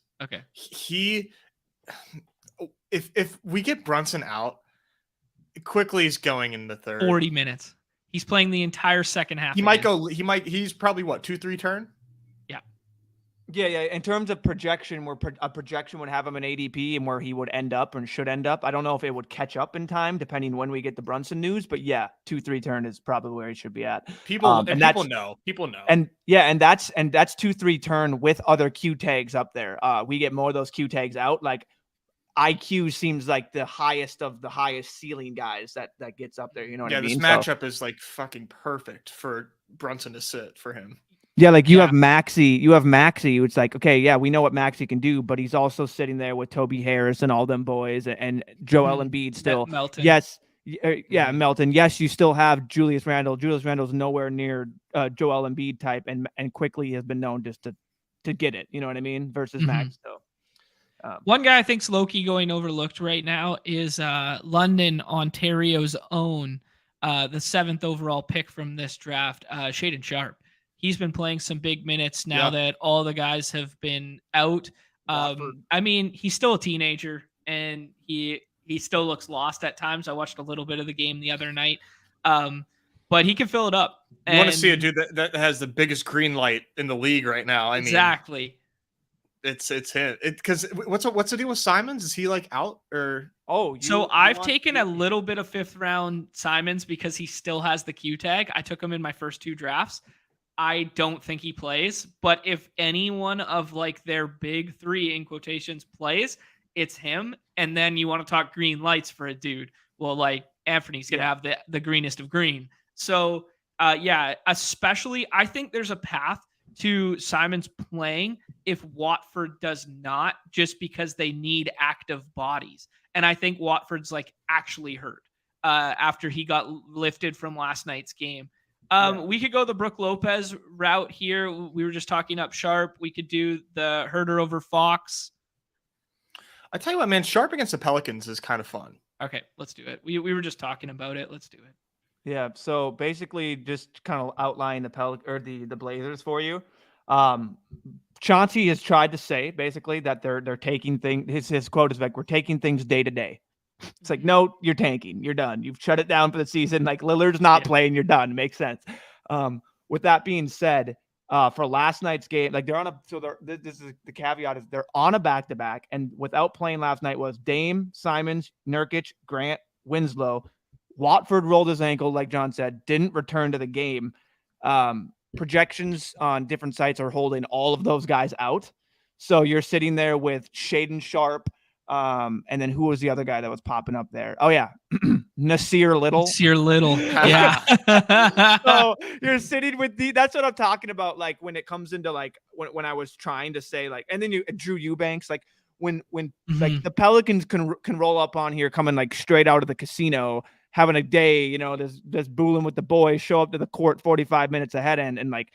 if we get Brunson out, quickly is going in the 3rd. 40 minutes. He's playing the entire second half. He's probably what, 2-3 turn? Yeah. In terms of projection, where a projection would have him in ADP and where he would end up and should end up. I don't know if it would catch up in time, depending when we get the Brunson news. But yeah, 2-3 turn is probably where he should be at. People know. And that's 2-3 turn with other Q tags up there. We get more of those Q tags out. Like IQ seems like the highest of the highest ceiling guys that gets up there. You know what I mean? Yeah, this matchup is like fucking perfect for Brunson to sit for him. Yeah, like you have Maxey. It's like, okay, yeah, we know what Maxey can do, but he's also sitting there with Toby Harris and all them boys and Joel Embiid still. Melton. Yes. Yeah, Melton. Yes, you still have Julius Randle. Julius Randle's nowhere near Joel Embiid type, and quickly has been known just to get it. You know what I mean? Versus Max. So. One guy I think's low-key going overlooked right now is London, Ontario's own, the 7th overall pick from this draft, Shaedon Sharpe. He's been playing some big minutes now that all the guys have been out. I mean, he's still a teenager, and he still looks lost at times. I watched a little bit of the game the other night, but he can fill it up. You want to see a dude that has the biggest green light in the league right now. Exactly. It's him. Because what's the deal with Simons? Is he like out or? So I've taken a little bit of 5th round Simons because he still has the Q tag. I took him in my first 2 drafts. I don't think he plays, but if any one of like their big 3 in quotations plays, it's him. And then you want to talk green lights for a dude. Well, like Anthony's gonna have the greenest of green. So especially I think there's a path to Simons playing if Watford does not, just because they need active bodies. And I think Watford's like actually hurt after he got lifted from last night's game. We could go the Brook Lopez route here. We were just talking up Sharpe. We could do the Huerter over Fox. I tell you what, man, Sharpe against the Pelicans is kind of fun. Okay, let's do it. We were just talking about it. Let's do it. Yeah, so basically just kind of outline the Blazers for you. Chauncey has tried to say basically that they're taking things. His quote is like, "We're taking things day to day." It's like, no, you're tanking. You're done. You've shut it down for the season. Like Lillard's not playing. You're done. It makes sense. With that being said, for last night's game, like this is the caveat is they're on a back-to-back, and without playing last night was Dame, Simons, Nurkic, Grant, Winslow. Watford rolled his ankle, like John said, didn't return to the game. Projections on different sites are holding all of those guys out. So you're sitting there with Shaden Sharp, and then who was the other guy that was popping up there? Oh yeah, Nasir Little. Yeah. So you're sitting with that's what I'm talking about. Like when it comes into like when I was trying to say like, and then Drew Eubanks, like when like the Pelicans can roll up on here coming like straight out of the casino, having a day, you know, just booling with the boys, show up to the court 45 minutes ahead and like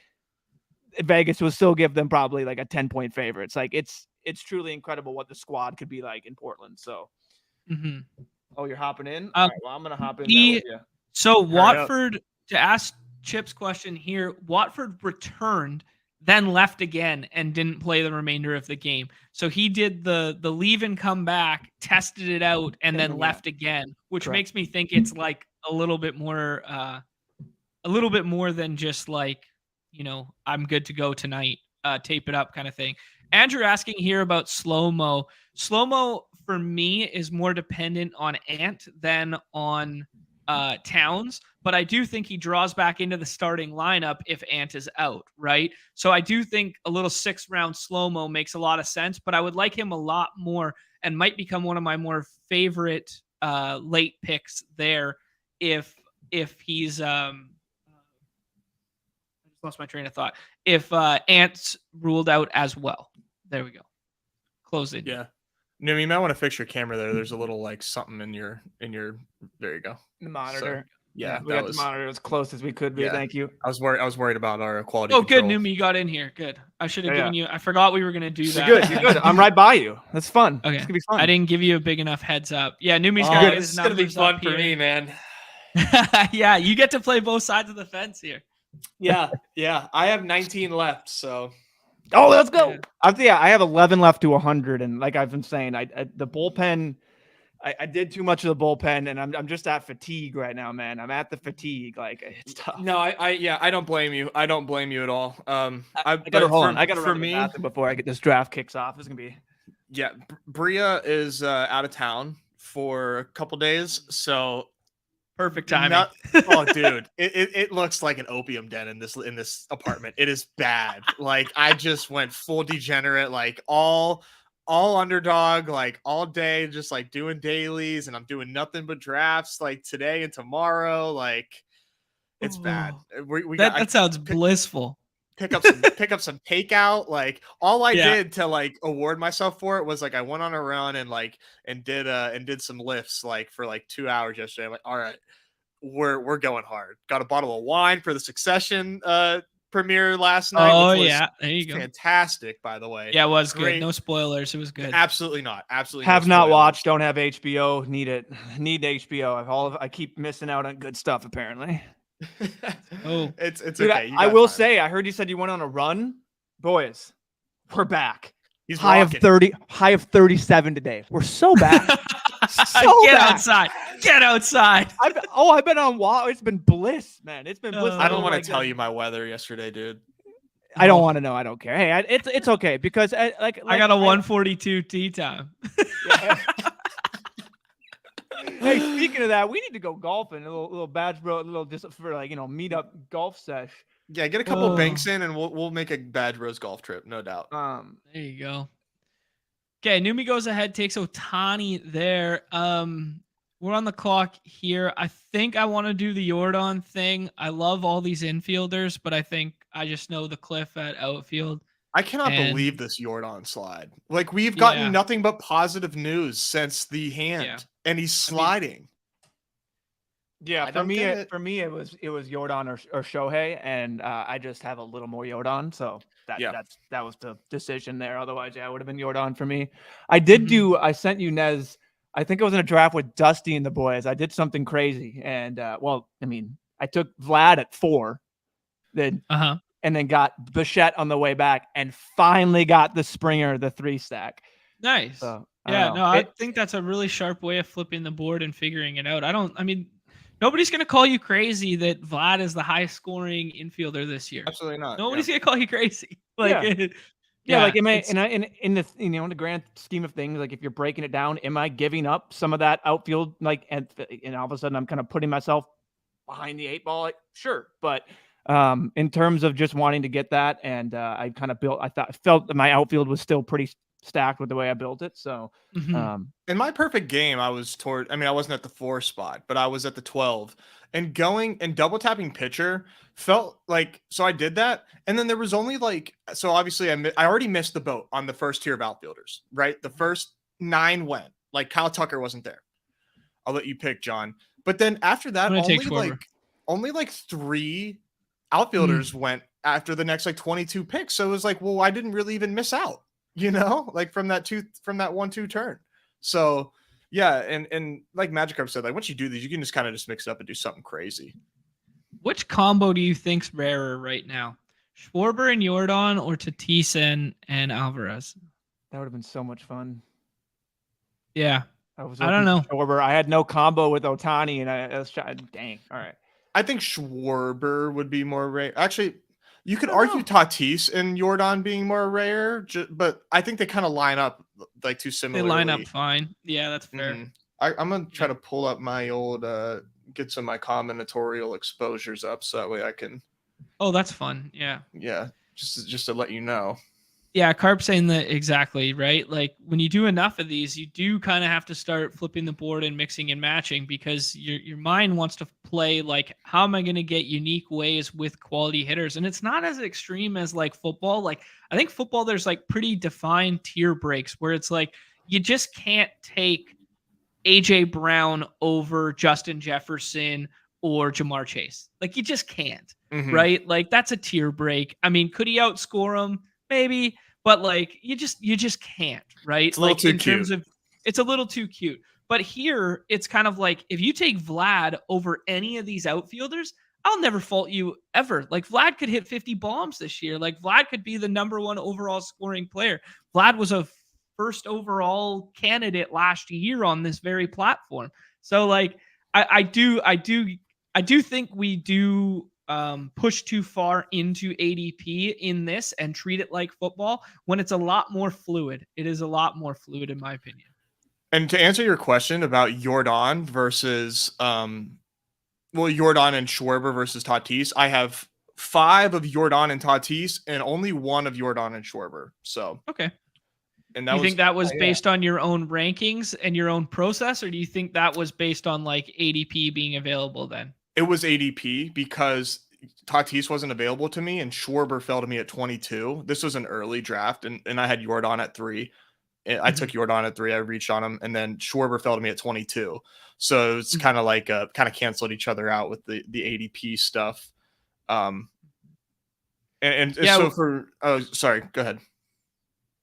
Vegas will still give them probably like a 10-point favor. It's like it's truly incredible what the squad could be like in Portland. So oh, you're hopping in? All right, well, I'm gonna hop in there with you. So Watford, to ask Chip's question here, Watford returned, then left again and didn't play the remainder of the game. So he did the leave and come back, tested it out, and then left again, which makes me think it's like a little bit more than just like, you know, I'm good to go tonight, tape it up kind of thing. Andrew asking here about slow-mo. Slow-mo for me is more dependent on Ant than on Towns, but I do think he draws back into the starting lineup if Ant is out, right? So I do think a little 6-round slow-mo makes a lot of sense, but I would like him a lot more and might become one of my more favorite late picks there if he's I just lost my train of thought. If Ant's ruled out as well. There we go. Close it. Yeah. No, you might want to fix your camera there. There's a little like something in your there you go. The monitor. So, yeah, we got the monitor as close as we could be. Yeah. Thank you. I was worried about our quality. Oh, control. good, Numi, you got in here. Good. I should have given you. I forgot we were gonna do that. You're good. I'm right by you. That's fun. Okay. It's gonna be fun. I didn't give you a big enough heads up. Yeah, Numi's got his This is gonna be fun for me, man. Yeah, you get to play both sides of the fence here. Yeah. I have 19 left, so. Oh, let's go. I have 11 left to 100, and like I've been saying, the bullpen. I did too much of the bullpen, and I'm just at fatigue right now, man. I'm at the fatigue. Like it's tough. No, I don't blame you. I don't blame you at all. I gotta hold on. I gotta run to the bathroom before I get this draft kicks off. It's gonna be. Yeah, Bria is out of town for a couple days, so perfect timing. Oh, dude, it looks like an opium den in this apartment. It is bad. Like I just went full degenerate, like all underdog, like all day, just like doing dailies, and I'm doing nothing but drafts like today and tomorrow. Like it's bad. That sounds blissful. Pick up some takeout. Like all I did to like award myself for it was like I went on a run and did some lifts like for like 2 hours yesterday. I'm like, all right, we're going hard. Got a bottle of wine for the Succession premiere last night. Oh which was there you go. Fantastic, by the way. Yeah, it was great. No spoilers. It was good. Absolutely not. Absolutely. Have not watched. Don't have HBO. Need it. Need HBO. I keep missing out on good stuff apparently. Oh, it's dude, okay. I will say, I heard you said you went on a run. Boys, we're back. He's high of 37 today. We're so back. Get outside. Get outside. I've been on walk. It's been bliss, man. It's been bliss. I don't want to tell you my weather yesterday, dude. I don't want to know. I don't care. Hey, it's okay because I got a 142 tea time. Hey, speaking of that, we need to go golfing. A little badge bro, just for like meet up golf sesh. Yeah, get a couple of banks in, and we'll make a Badge Bros golf trip, no doubt. There you go. Okay, Numi goes ahead, takes Ohtani there. We're on the clock here. I think I want to do the Jordan thing. I love all these infielders, but I think I just know the cliff at outfield. I cannot believe this Jordan slide. Like we've gotten nothing but positive news since the hand, and he's sliding. For me, it was Jordan or Shohei, and I just have a little more Jordan, so that was the decision there. Otherwise, it would have been Jordan for me. I did I sent you Nez. I think I was in a draft with Dusty and the boys. I did something crazy, and I took Vlad at 4, then and and then got Bichette on the way back, and finally got the Springer, the 3-stack. Nice. So, I think that's a really sharp way of flipping the board and figuring it out. Nobody's going to call you crazy that Vlad is the highest scoring infielder this year. Absolutely not. Nobody's going to call you crazy. Like, like, am I in the in the grand scheme of things, like if you're breaking it down, am I giving up some of that outfield, like, and all of a sudden I'm kind of putting myself behind the 8 ball? Like, sure, but in terms of just wanting to get that, and I kind of felt that my outfield was still pretty stacked with the way I built it. So in my perfect game, I wasn't at the 4 spot, but I was at the 12, and going and double tapping pitcher felt like, so I did that. And then there was only so obviously I already missed the boat on the first tier of outfielders, right? The first 9 went, like Kyle Tucker wasn't there. I'll let you pick, John. But then after that, only 3 outfielders went after the next 22 picks. So it was like, well, I didn't really even miss out, from that 1-2 turn. So yeah, and like Magic Carp said, like once you do these, you can just kind of just mix it up and do something crazy. Which combo do you think's rarer right now? Schwarber and Jordan, or Tatis and Alvarez? That would have been so much fun. Yeah. I don't know. Schwarber. I had no combo with Ohtani, and I was trying. Dang. All right. I think Schwarber would be more rare. Actually, you could argue Tatis and Jordan being more rare, but I think they kind of line up like too similarly. They line up fine. Yeah, that's fair. Mm-hmm. I'm gonna try to pull up my old get some of my combinatorial exposures up so that way I can. Oh, that's fun. Yeah. Yeah, just to let you know. Yeah, Carp saying that exactly, right? Like when you do enough of these, you do kind of have to start flipping the board and mixing and matching, because your mind wants to play like, how am I going to get unique ways with quality hitters? And it's not as extreme as like football. Like I think football, there's like pretty defined tier breaks where it's like you just can't take AJ Brown over Justin Jefferson or Jamar Chase. Like you just can't, right? Like that's a tier break. I mean, could he outscore him? Maybe. But like you just can't, right? It's a little too cute. It's a little too cute. But here it's kind of like, if you take Vlad over any of these outfielders, I'll never fault you ever. Like Vlad could hit 50 bombs this year. Like Vlad could be the number 1 overall scoring player. Vlad was a first overall candidate last year on this very platform. So like I do think we do push too far into ADP in this and treat it like football when it's a lot more fluid. It is a lot more fluid, in my opinion. And to answer your question about Jordan versus Jordan and Schwarber versus Tatis, I have 5 of Jordan and Tatis and only 1 of Jordan and Schwarber. So okay. And do you think that was based on your own rankings and your own process, or do you think that was based on like ADP being available then? It was ADP because Tatis wasn't available to me and Schwarber fell to me at 22. This was an early draft, and I had Jordan at 3. I took Jordan at 3. I reached on him, and then Schwarber fell to me at 22. So it's kind of like kind of canceled each other out with the ADP stuff. Sorry, go ahead.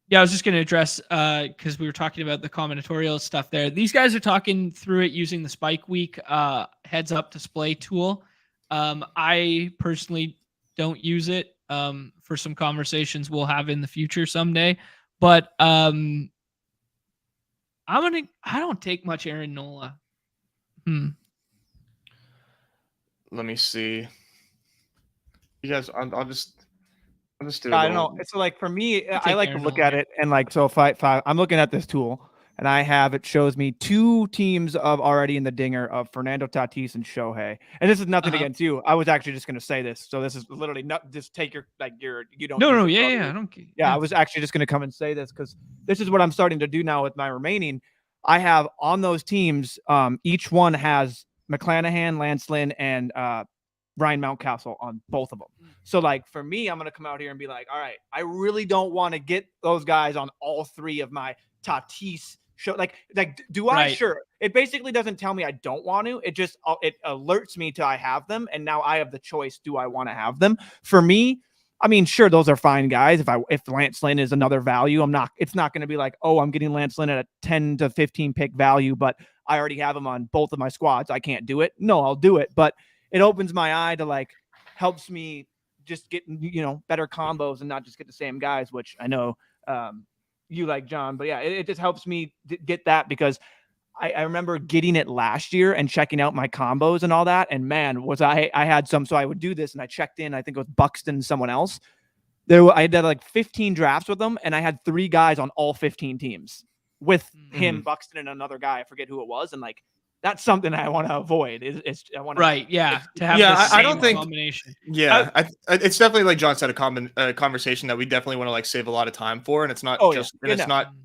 Yeah, I was just going to address, because we were talking about the combinatorial stuff there. These guys are talking through it using the Spike Week heads up display tool. I personally don't use it for some conversations we'll have in the future someday. But I don't take much Aaron Nola. Let me see. You guys, I'll just do it. I don't know. It's like for me, I like to look at it, and like, so if I'm looking at this tool and it shows me 2 teams of already in the dinger of Fernando Tatis and Shohei. And this is nothing against you. I was actually just going to say this. So this is literally not just take you don't. No. Yeah. I don't care. Yeah. I was actually just going to come and say this because this is what I'm starting to do now with my remaining. I have on those teams, each one has McClanahan, Lance Lynn, and Ryan Mountcastle on both of them. So like for me, I'm going to come out here and be like, all right, I really don't want to get those guys on all 3 of my Tatis show. Like do I? Right. Sure. It basically doesn't tell me I don't want to. It just, it alerts me to I have them. And now I have the choice. Do I want to have them? For me, I mean, sure, those are fine guys. If Lance Lynn is another value, it's not going to be like, oh, I'm getting Lance Lynn at a 10 to 15 pick value, but I already have him on both of my squads. I can't do it. No, I'll do it. But it opens my eye to like, helps me just get, better combos and not just get the same guys, which I know you like, John. But yeah, it just helps me get that, because I remember getting it last year and checking out my combos and all that. And man, I had some, so I would do this and I checked in, I think it was Buxton and someone else. I did like 15 drafts with them, and I had 3 guys on all 15 teams with him, Buxton, and another guy. I forget who it was. And like, that's something I want to avoid. I want to to have I don't think combination. Yeah, it's definitely, like John said, a conversation that we definitely want to like save a lot of time for, and it's not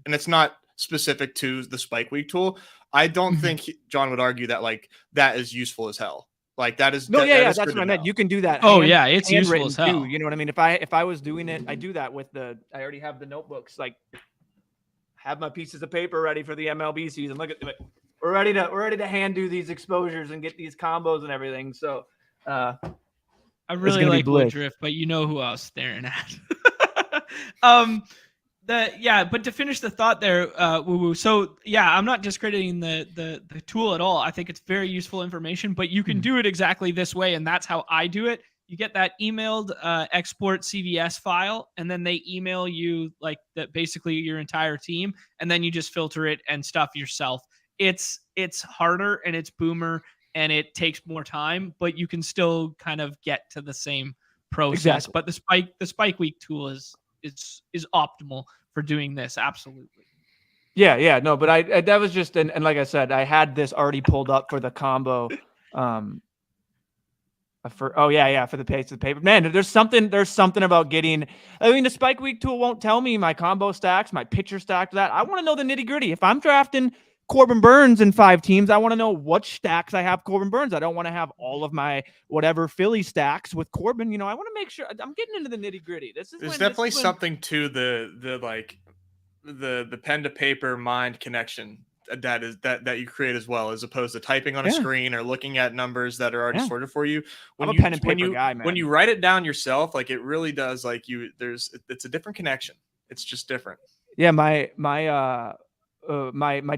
it's not specific to the spike week tool. I don't think John would argue that like that is useful as hell. Like that is that's what I meant. You can do that. It's useful as hell. Too, you know what I mean? If I was doing it, I do that with I already have the notebooks. Like, have my pieces of paper ready for the MLB season. Look at it. We're ready to hand do these exposures and get these combos and everything. So I really like Woodruff, but you know who I was staring at. But to finish the thought there, Woo-Woo. So yeah, I'm not discrediting the tool at all. I think it's very useful information, but you can do it exactly this way, and that's how I do it. You get that emailed export CVS file, and then they email you like that, basically your entire team, and then you just filter it and stuff yourself. It's harder and it's boomer and it takes more time, but you can still kind of get to the same process. Exactly. But the spike week tool is optimal for doing this. Absolutely. Yeah. No, but I that was just, and like I said, I had this already pulled up for the combo. For the pace of the paper. Man, there's something about getting, I mean, the spike week tool won't tell me my combo stacks, my pitcher stack, that. I want to know the nitty gritty. If I'm drafting Corbin Burns in 5 teams, I want to know what stacks I have Corbin Burns. I don't want to have all of my whatever Philly stacks with Corbin. I want to make sure I'm getting into the nitty gritty. There's definitely something to the pen to paper mind connection that you create as well, as opposed to typing on a screen or looking at numbers that are already sorted for you. I'm a pen and paper guy, man. When you write it down yourself, like it really does, like it's a different connection. It's just different. Yeah, my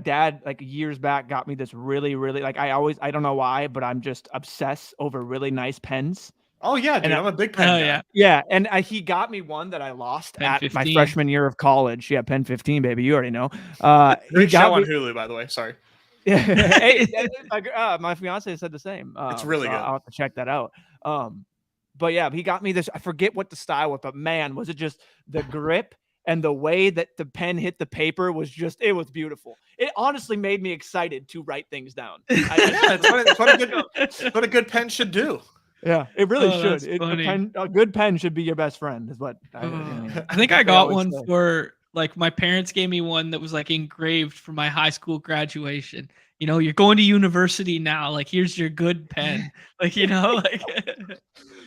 dad, like years back, got me this really, really, like I don't know why, but I'm just obsessed over really nice pens. Oh yeah, dude, I'm a big pen guy. Yeah, and he got me one that I lost Pen at 15. my freshman year of college. Yeah, Pen 15, baby, you already know. Great show on Hulu, by the way. Sorry. My fiance said the same. It's really good. I'll have to check that out. But yeah, he got me this. I forget what the style was, but man, was it just the grip and the way that the pen hit the paper was it was beautiful. It honestly made me excited to write things down. It's what a good pen should do. Yeah, it really should. A good pen should be your best friend, is what I think I got one for, like, my parents gave me one that was like engraved for my high school graduation. You're going to university now. Like, here's your good pen. Like, like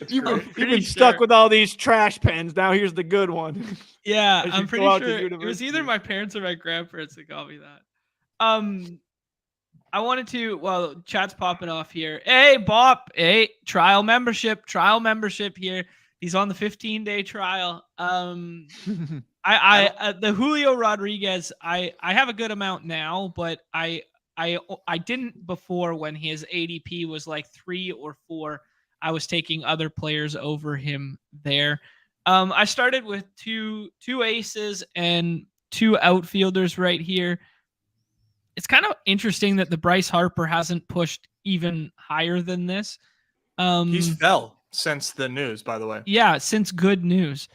you've been stuck with all these trash pens. Now here's the good one. Yeah, I'm pretty sure it was either my parents or my grandparents that got me that. I wanted to, chat's popping off here. Hey, Bop. Hey, trial membership here. He's on the 15-day trial. The Julio Rodriguez, I have a good amount now, but I didn't before, when his ADP was like 3 or 4. I was taking other players over him there. I started with two aces and 2 outfielders right here. It's kind of interesting that the Bryce Harper hasn't pushed even higher than this. He's fell since the news, by the way. Yeah, since good news.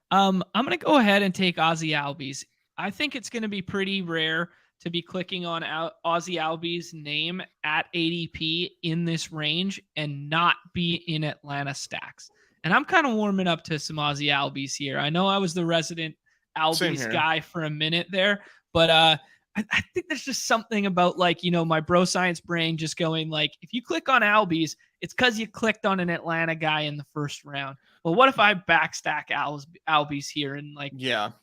I'm going to go ahead and take Ozzie Albies. I think it's going to be pretty rare to be clicking on Ozzie Albies' name at ADP in this range and not be in Atlanta stacks. And I'm kind of warming up to some Ozzie Albies here. I know I was the resident Albies guy for a minute there, but I think there's just something about, like, my bro science brain just going, like, if you click on Albies, it's because you clicked on an Atlanta guy in the first round. Well, what if I backstack Albies here and, like,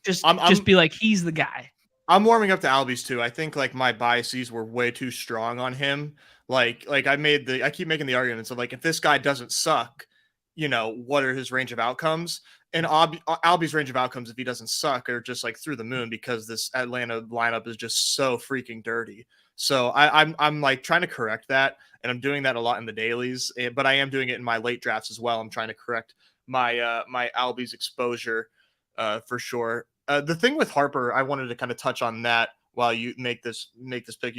just be like, he's the guy? I'm warming up to Albies too. I think, like, my biases were way too strong on him. Like I keep making the arguments of, like, if this guy doesn't suck, what are his range of outcomes? And Albies' range of outcomes, if he doesn't suck, are just like through the moon, because this Atlanta lineup is just so freaking dirty. So I'm like trying to correct that, and I'm doing that a lot in the dailies, but I am doing it in my late drafts as well. I'm trying to correct my Albies exposure for sure. The thing with Harper, I wanted to kind of touch on that while you make this pick.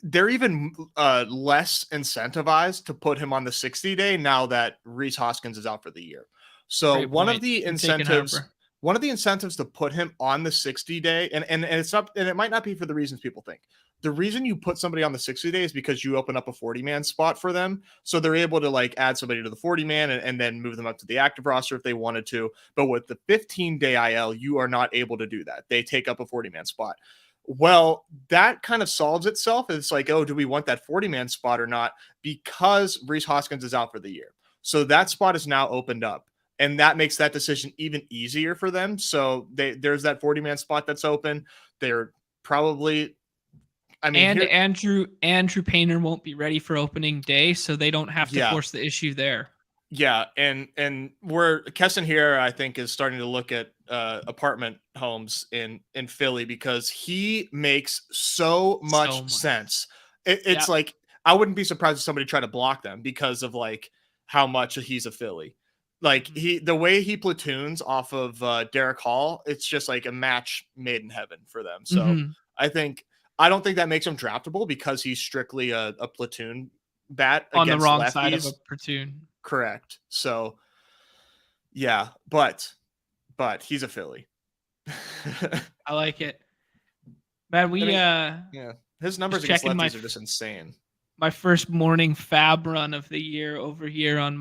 They're even less incentivized to put him on the 60-day now that Reese Hoskins is out for the year. So Great one point. of the I'm taking incentives Harper. to put him on the 60-day, and it's not, and it might not be for the reasons people think. The reason you put somebody on the 60-day is because you open up a 40-man spot for them. So they're able to like add somebody to the 40-man and then move them up to the active roster if they wanted to. But with the 15-day IL, you are not able to do that. They take up a 40-man spot. Well, that kind of solves itself. It's like, oh, do we want that 40-man spot or not? Because Reese Hoskins is out for the year. So that spot is now opened up. And that makes that decision even easier for them. So there's that 40-man spot that's open. They're probably, Andrew Painter won't be ready for opening day, so they don't have to force the issue there. Yeah, and we're Keston here, I think, is starting to look at apartment homes in Philly because he makes so much sense. It's like I wouldn't be surprised if somebody tried to block them because of like how much he's a Philly. Like the way he platoons off of Derek Hall, it's just like a match made in heaven for them. So I don't think that makes him draftable because he's strictly a platoon bat on the wrong lefties. Side of a platoon. Correct. So yeah, but he's a Philly. I like it. Man, his numbers against lefties are just insane. My first morning fab run of the year over here on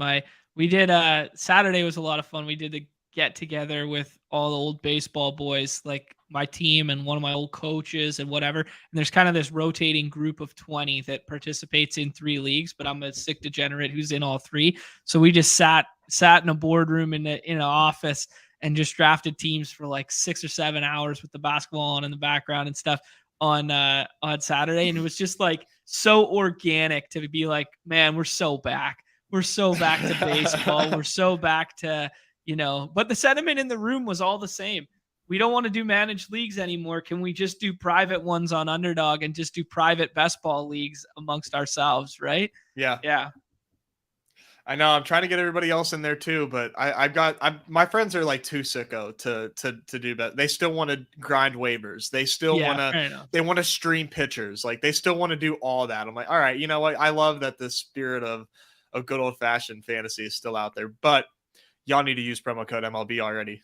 we did Saturday was a lot of fun. We did the get together with all the old baseball boys, like my team and one of my old coaches and whatever. And there's kind of this rotating group of 20 that participates in 3 leagues, but I'm a sick degenerate who's in all 3. So we just sat in a boardroom in an office and just drafted teams for like 6 or 7 hours with the basketball on in the background and stuff on Saturday. And it was just like so organic to be like, man, we're so back. We're so back to baseball. We're so back to, but the sentiment in the room was all the same. We don't want to do managed leagues anymore. Can we just do private ones on Underdog and just do private best ball leagues amongst ourselves? Right. Yeah. Yeah. I know I'm trying to get everybody else in there too, but my friends are like too sicko to do that. They still want to grind waivers. They still want to stream pitchers. Like they still want to do all that. I'm like, all right, you know what? I love that the spirit of good old fashioned fantasy is still out there, but y'all need to use promo code MLB already.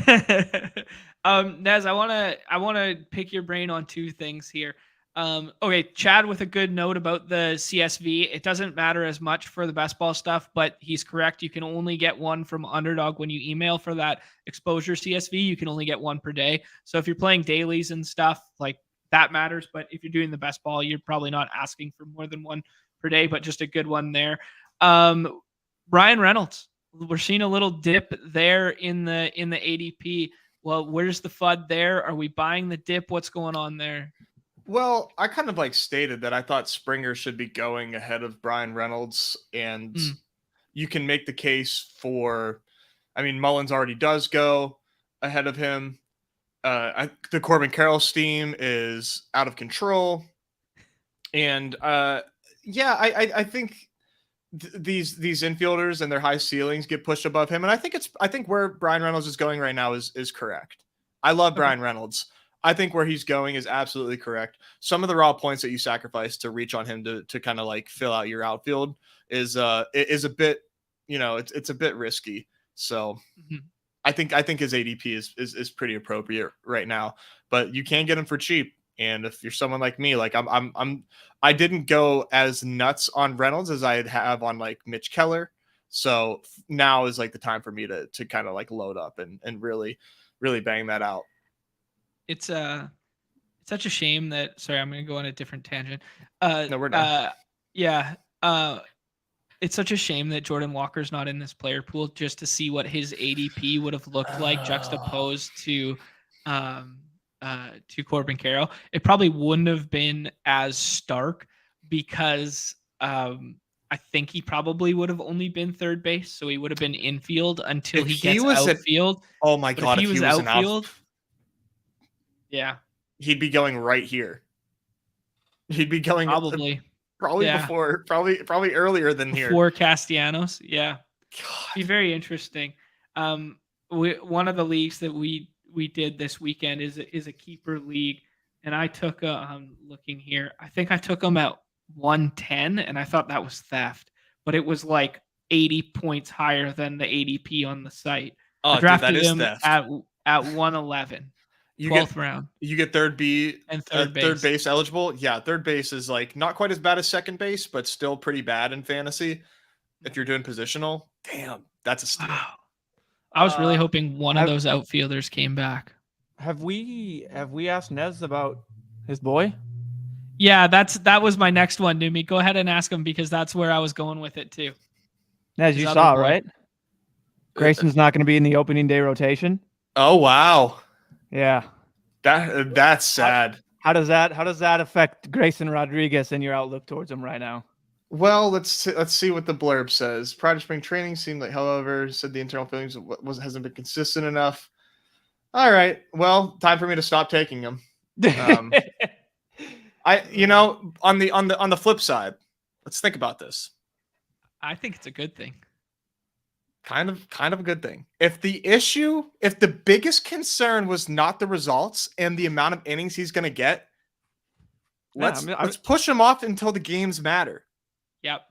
Nez, I want to pick your brain on 2 things here. Okay, Chad with a good note about the CSV. It doesn't matter as much for the best ball stuff, but he's correct. You can only get one from Underdog when you email for that exposure CSV. You can only get 1 per day. So if you're playing dailies and stuff, like that matters. But if you're doing the best ball, you're probably not asking for more than 1 per day, but just a good one there. Ryan Reynolds. We're seeing a little dip there in the ADP. Well, where's the FUD there? Are we buying the dip? What's going on there? Well, I kind of like stated that I thought Springer should be going ahead of Brian Reynolds, and you can make the case for, Mullins already does go ahead of him. The Corbin Carroll steam is out of control. And I think these infielders and their high ceilings get pushed above him. And I think where Brian Reynolds is going right now is correct. I love Brian Reynolds. I think where he's going is absolutely correct. Some of the raw points that you sacrifice to reach on him to kind of like fill out your outfield is a bit, it's a bit risky. So I think his ADP is pretty appropriate right now, but you can get him for cheap. And if you're someone like me, like I didn't go as nuts on Reynolds as I have on like Mitch Keller. So now is like the time for me to kind of like load up and really, really bang that out. It's such a shame that, sorry, I'm going to go on a different tangent. No, we're done. It's such a shame that Jordan Walker's not in this player pool just to see what his ADP would have looked like juxtaposed to Corbin Carroll. It probably wouldn't have been as stark because I think he probably would have only been third base, so he would have been infield until he gets outfield. Oh my God, if he was outfield, yeah, he'd be going right here. He'd be going probably. Probably Yeah. before, probably earlier than here. Before Castellanos. Yeah. Be God. very interesting. One of the leagues that we did this weekend is a keeper league, and I took I'm looking here. I think I took him at 110, and I thought that was theft, but it was like 80 points higher than the ADP on the site. Oh, I dude, that drafted is him theft. at 111, You 12th get round, you get third and third third base. base eligible. Yeah, third base is like not quite as bad as second base, but still pretty bad in fantasy. If you're doing positional, damn, that's a steal. Wow. I was really hoping one of have- those outfielders came back. Have we asked Nez about his boy? Yeah, that was my next one, Numi. Go ahead and ask him because that's where I was going with it too. Nez, His you other saw, boy. right? Grayson's not going to be in the opening day rotation. Oh wow, Yeah. that's sad. How does that affect Grayson Rodriguez and your outlook towards him right now? Well, let's see what the blurb says. Prior to spring training, seemed like, however, said the internal feelings hasn't been consistent enough. All right, well, time for me to stop taking him. On the flip side, let's think about this. I think it's a good thing. Kind of a good thing. If the biggest concern was not the results and the amount of innings he's going to get, let's push him off until the games matter. Yep.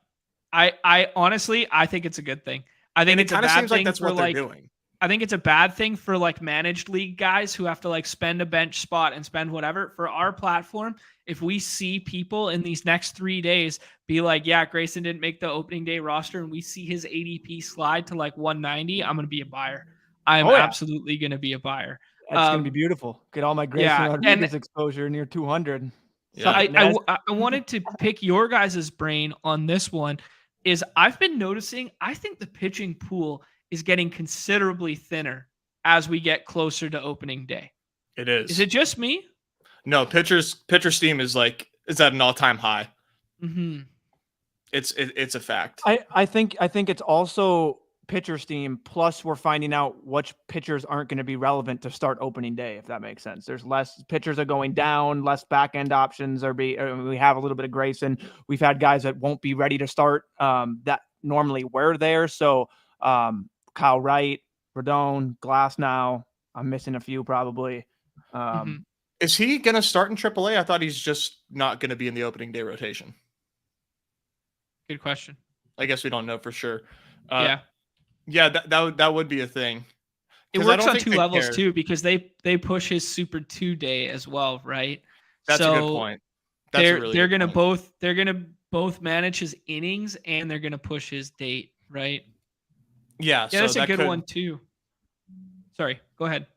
I honestly, I think it's a good thing. I think it's a bad seems thing like that's for what they're doing. I think it's a bad thing for like managed league guys who have to like spend a bench spot and spend whatever. For our platform, if we see people in these next 3 days be like, yeah, Grayson didn't make the opening day roster, and we see his ADP slide to like 190, I'm going to be a buyer. I'm absolutely going to be a buyer. That's going to be beautiful. Get all my Grayson Rodriguez exposure near 200. So I wanted to pick your guys' brain on this one. Is I've been noticing, I think the pitching pool is getting considerably thinner as we get closer to opening day. It is. Is it just me? No, pitcher steam is at an all-time high. Mm-hmm. It's a fact. I think it's also pitcher steam, plus we're finding out which pitchers aren't going to be relevant to start opening day, if that makes sense. There's less pitchers are going down, less back end options we have a little bit of Grayson. We've had guys that won't be ready to start that normally were there. So Kyle Wright, Rodon, Glass now. I'm missing a few probably. Is he going to start in AAA? I thought he's just not going to be in the opening day rotation. Good question. I guess we don't know for sure. Yeah, that would be a thing. It works on two levels too, because they push his Super 2 day as well, right? That's a good point. They're gonna both manage his innings and they're gonna push his date, right? Yeah, so that's a good one too. Sorry, go ahead.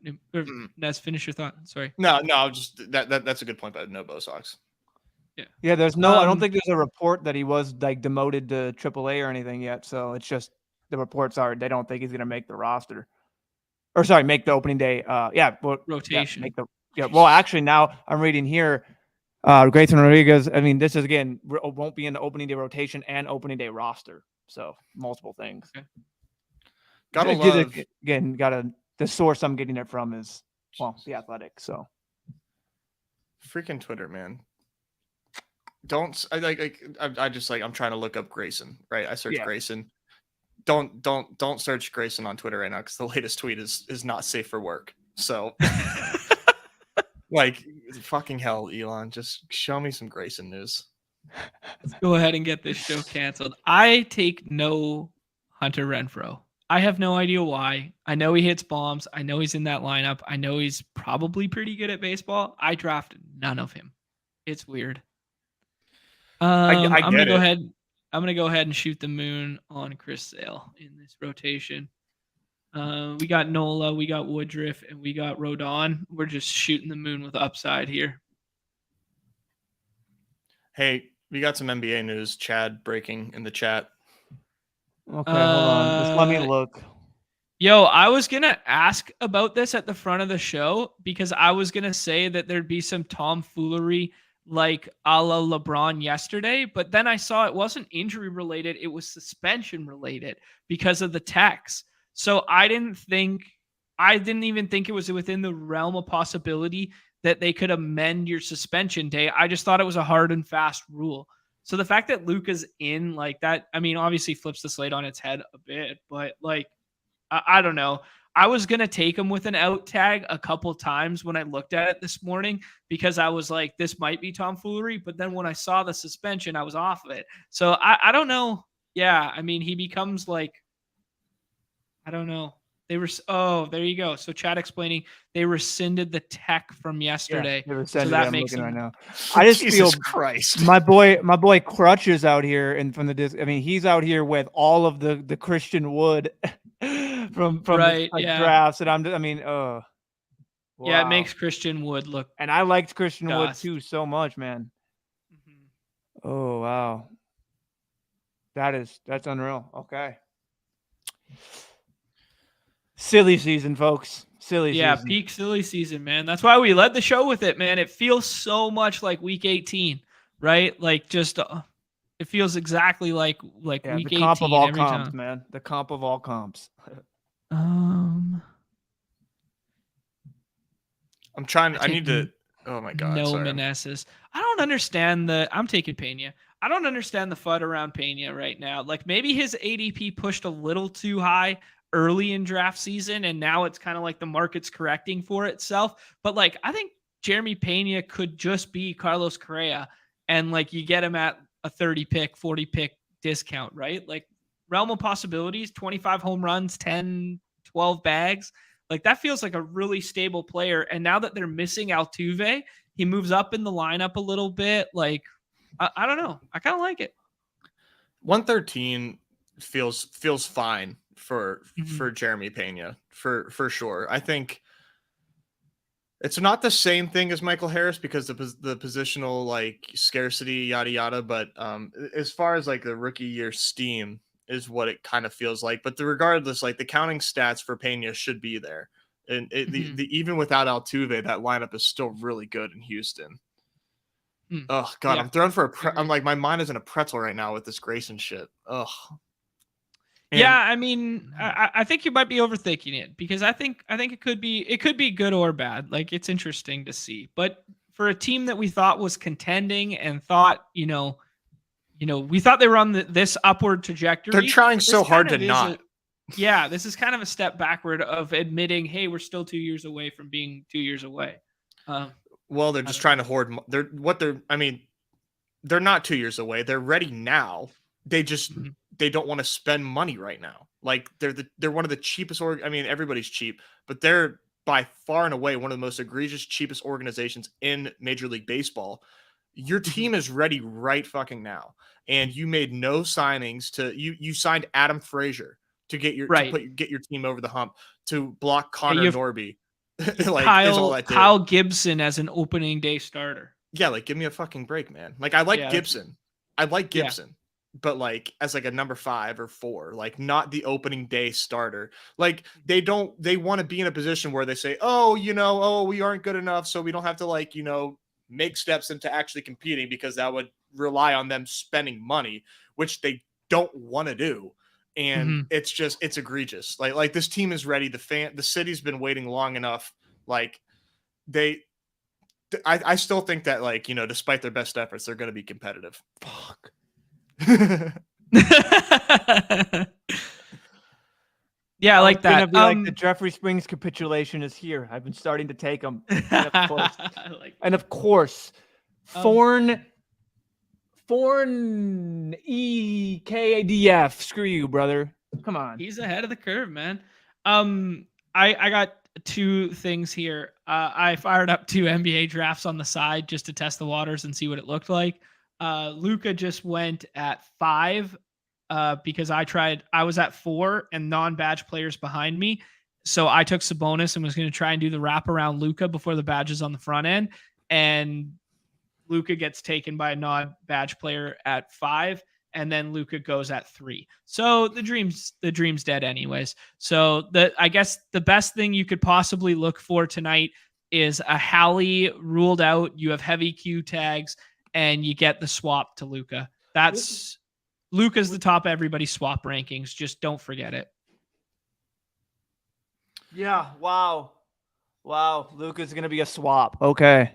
Nez, finish your thought. Sorry. No, just that's a good point by No Bo Sox. Yeah. There's no. I don't think there's a report that he was like demoted to AAA or anything yet. So it's just the reports are they don't think he's gonna make the roster, or sorry, make the opening day. Rotation. Well, actually, now I'm reading here. Grayson Rodriguez. I mean, this is again won't be in the opening day rotation and opening day roster. So multiple things. Okay. The source I'm getting it from is The Athletic. So freaking Twitter, man. I'm trying to look up Grayson, right? I search Grayson. Don't search Grayson on Twitter right now because the latest tweet is not safe for work. So fucking hell, Elon, just show me some Grayson news. Let's go ahead and get this show canceled. I take no Hunter Renfroe. I have no idea why. I know he hits bombs. I know he's in that lineup. I know he's probably pretty good at baseball. I drafted none of him. It's weird. I'm gonna go ahead. I'm gonna go ahead and shoot the moon on Chris Sale in this rotation. We got Nola, we got Woodruff, and we got Rodon. We're just shooting the moon with upside here. Hey, we got some NBA news. Chad breaking in the chat. Okay, hold on. Just let me look. Yo, I was going to ask about this at the front of the show because I was going to say that there'd be some tomfoolery like a la LeBron yesterday, but then I saw it wasn't injury related. It was suspension related because of the text. So I didn't even think it was within the realm of possibility that they could amend your suspension day. I just thought it was a hard and fast rule. So the fact that Luka's in like that, I mean, obviously flips the slate on its head a bit, but like, I don't know. I was going to take him with an out tag a couple times when I looked at it this morning because I was like, this might be tomfoolery. But then when I saw the suspension, I was off of it. So I don't know. Yeah. I mean, he becomes like, I don't know. They were, oh, there you go. So Chad explaining they rescinded the tech from yesterday. Yeah, so that makes him right now. I just Jesus feel Christ. my boy Crutch is out here and from the disc. I mean, he's out here with all of the Christian Wood from right, the yeah. drafts, and I mean, wow. Yeah, it makes Christian Wood look. And I liked Christian dust. Wood too so much, man. Mm-hmm. Oh wow, that's unreal. Okay. Silly season, folks. Silly season. Peak silly season, man. That's why we led the show with it, man. It feels so much like week 18, right? Like just it feels exactly like week 18 the comp of all every comps, time. man. The comp of all comps. I'm trying. I need to. Oh my god. No sorry. Meneses. I don't understand I'm taking Pena. I don't understand the FUD around Pena right now. Like maybe his ADP pushed a little too high early in draft season, and now it's kind of like the market's correcting for itself. But like, I think Jeremy Pena could just be Carlos Correa, and like you get him at a 30 pick, 40 pick discount, right? Like realm of possibilities, 25 home runs, 10, 12 bags. Like that feels like a really stable player. And now that they're missing Altuve, he moves up in the lineup a little bit. Like, I don't know. I kind of like it. 113 feels fine for Jeremy Pena for sure. I think it's not the same thing as Michael Harris because the positional like scarcity yada yada, but as far as like the rookie year steam is what it kind of feels like. But regardless, like the counting stats for Pena should be there, and the even without Altuve, that lineup is still really good in Houston. Oh god, I'm throwing for I'm like my mind is in a pretzel right now with this Grayson shit. Ugh. Yeah, I mean, I think you might be overthinking it because I think it could be good or bad. Like it's interesting to see, but for a team that we thought was contending and thought, we thought they were on this upward trajectory. They're trying so hard to not. This is kind of a step backward of admitting, hey, we're still 2 years away from being 2 years away. Well, they're just trying to hoard. I mean, they're not 2 years away. They're ready now. They just they don't want to spend money right now. Like they're one of the cheapest. I mean, everybody's cheap, but they're by far and away one of the most egregious, cheapest organizations in Major League Baseball. Your team is ready right fucking now, and you made no signings to you signed Adam Frazier to get get your team over the hump to block Connor Norby. Like Kyle Gibson as an opening day starter. Yeah, like give me a fucking break, man. Like I like Gibson. I like Gibson, but like as like a number 5 or 4, like not the opening day starter. Like they want to be in a position where they say, we aren't good enough, so we don't have to make steps into actually competing because that would rely on them spending money, which they don't want to do. And it's egregious. Like this team is ready. The city's been waiting long enough. Like I still think that despite their best efforts, they're going to be competitive. Fuck. Yeah, I like that. The Jeffrey Springs capitulation is here. I've been starting to take them. And of course, Foreign EKADF. Screw you, brother. Come on. He's ahead of the curve, man. I got 2 things here. I fired up 2 NBA drafts on the side just to test the waters and see what it looked like. Luka just went at 5 because I was at 4 and non-badge players behind me. So I took Sabonis and was going to try and do the wrap around Luka before the badges on the front end. And Luka gets taken by a non-badge player at 5, and then Luka goes at 3. So the dream's dead anyways. So I guess the best thing you could possibly look for tonight is a Hallie ruled out. You have heavy Q tags, and you get the swap to Luka. Luka's the top of everybody's swap rankings. Just don't forget it. Yeah. Wow. Luka's going to be a swap. Okay.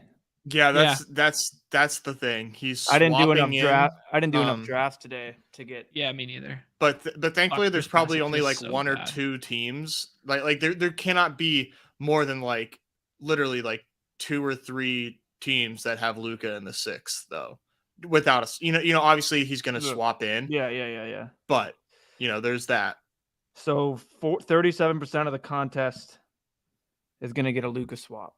Yeah, that's the thing. He's I didn't do enough swapping in. draft. I didn't do enough drafts today to get. Yeah, me neither. But thankfully, there's Chris probably Bassett only feels like so one or bad. two teams. Like there cannot be more than like literally like 2 or 3 teams that have Luka in the 6th though. Without us, obviously he's going to swap in. Yeah. But there's that. So 37% of the contest is going to get a Luka swap,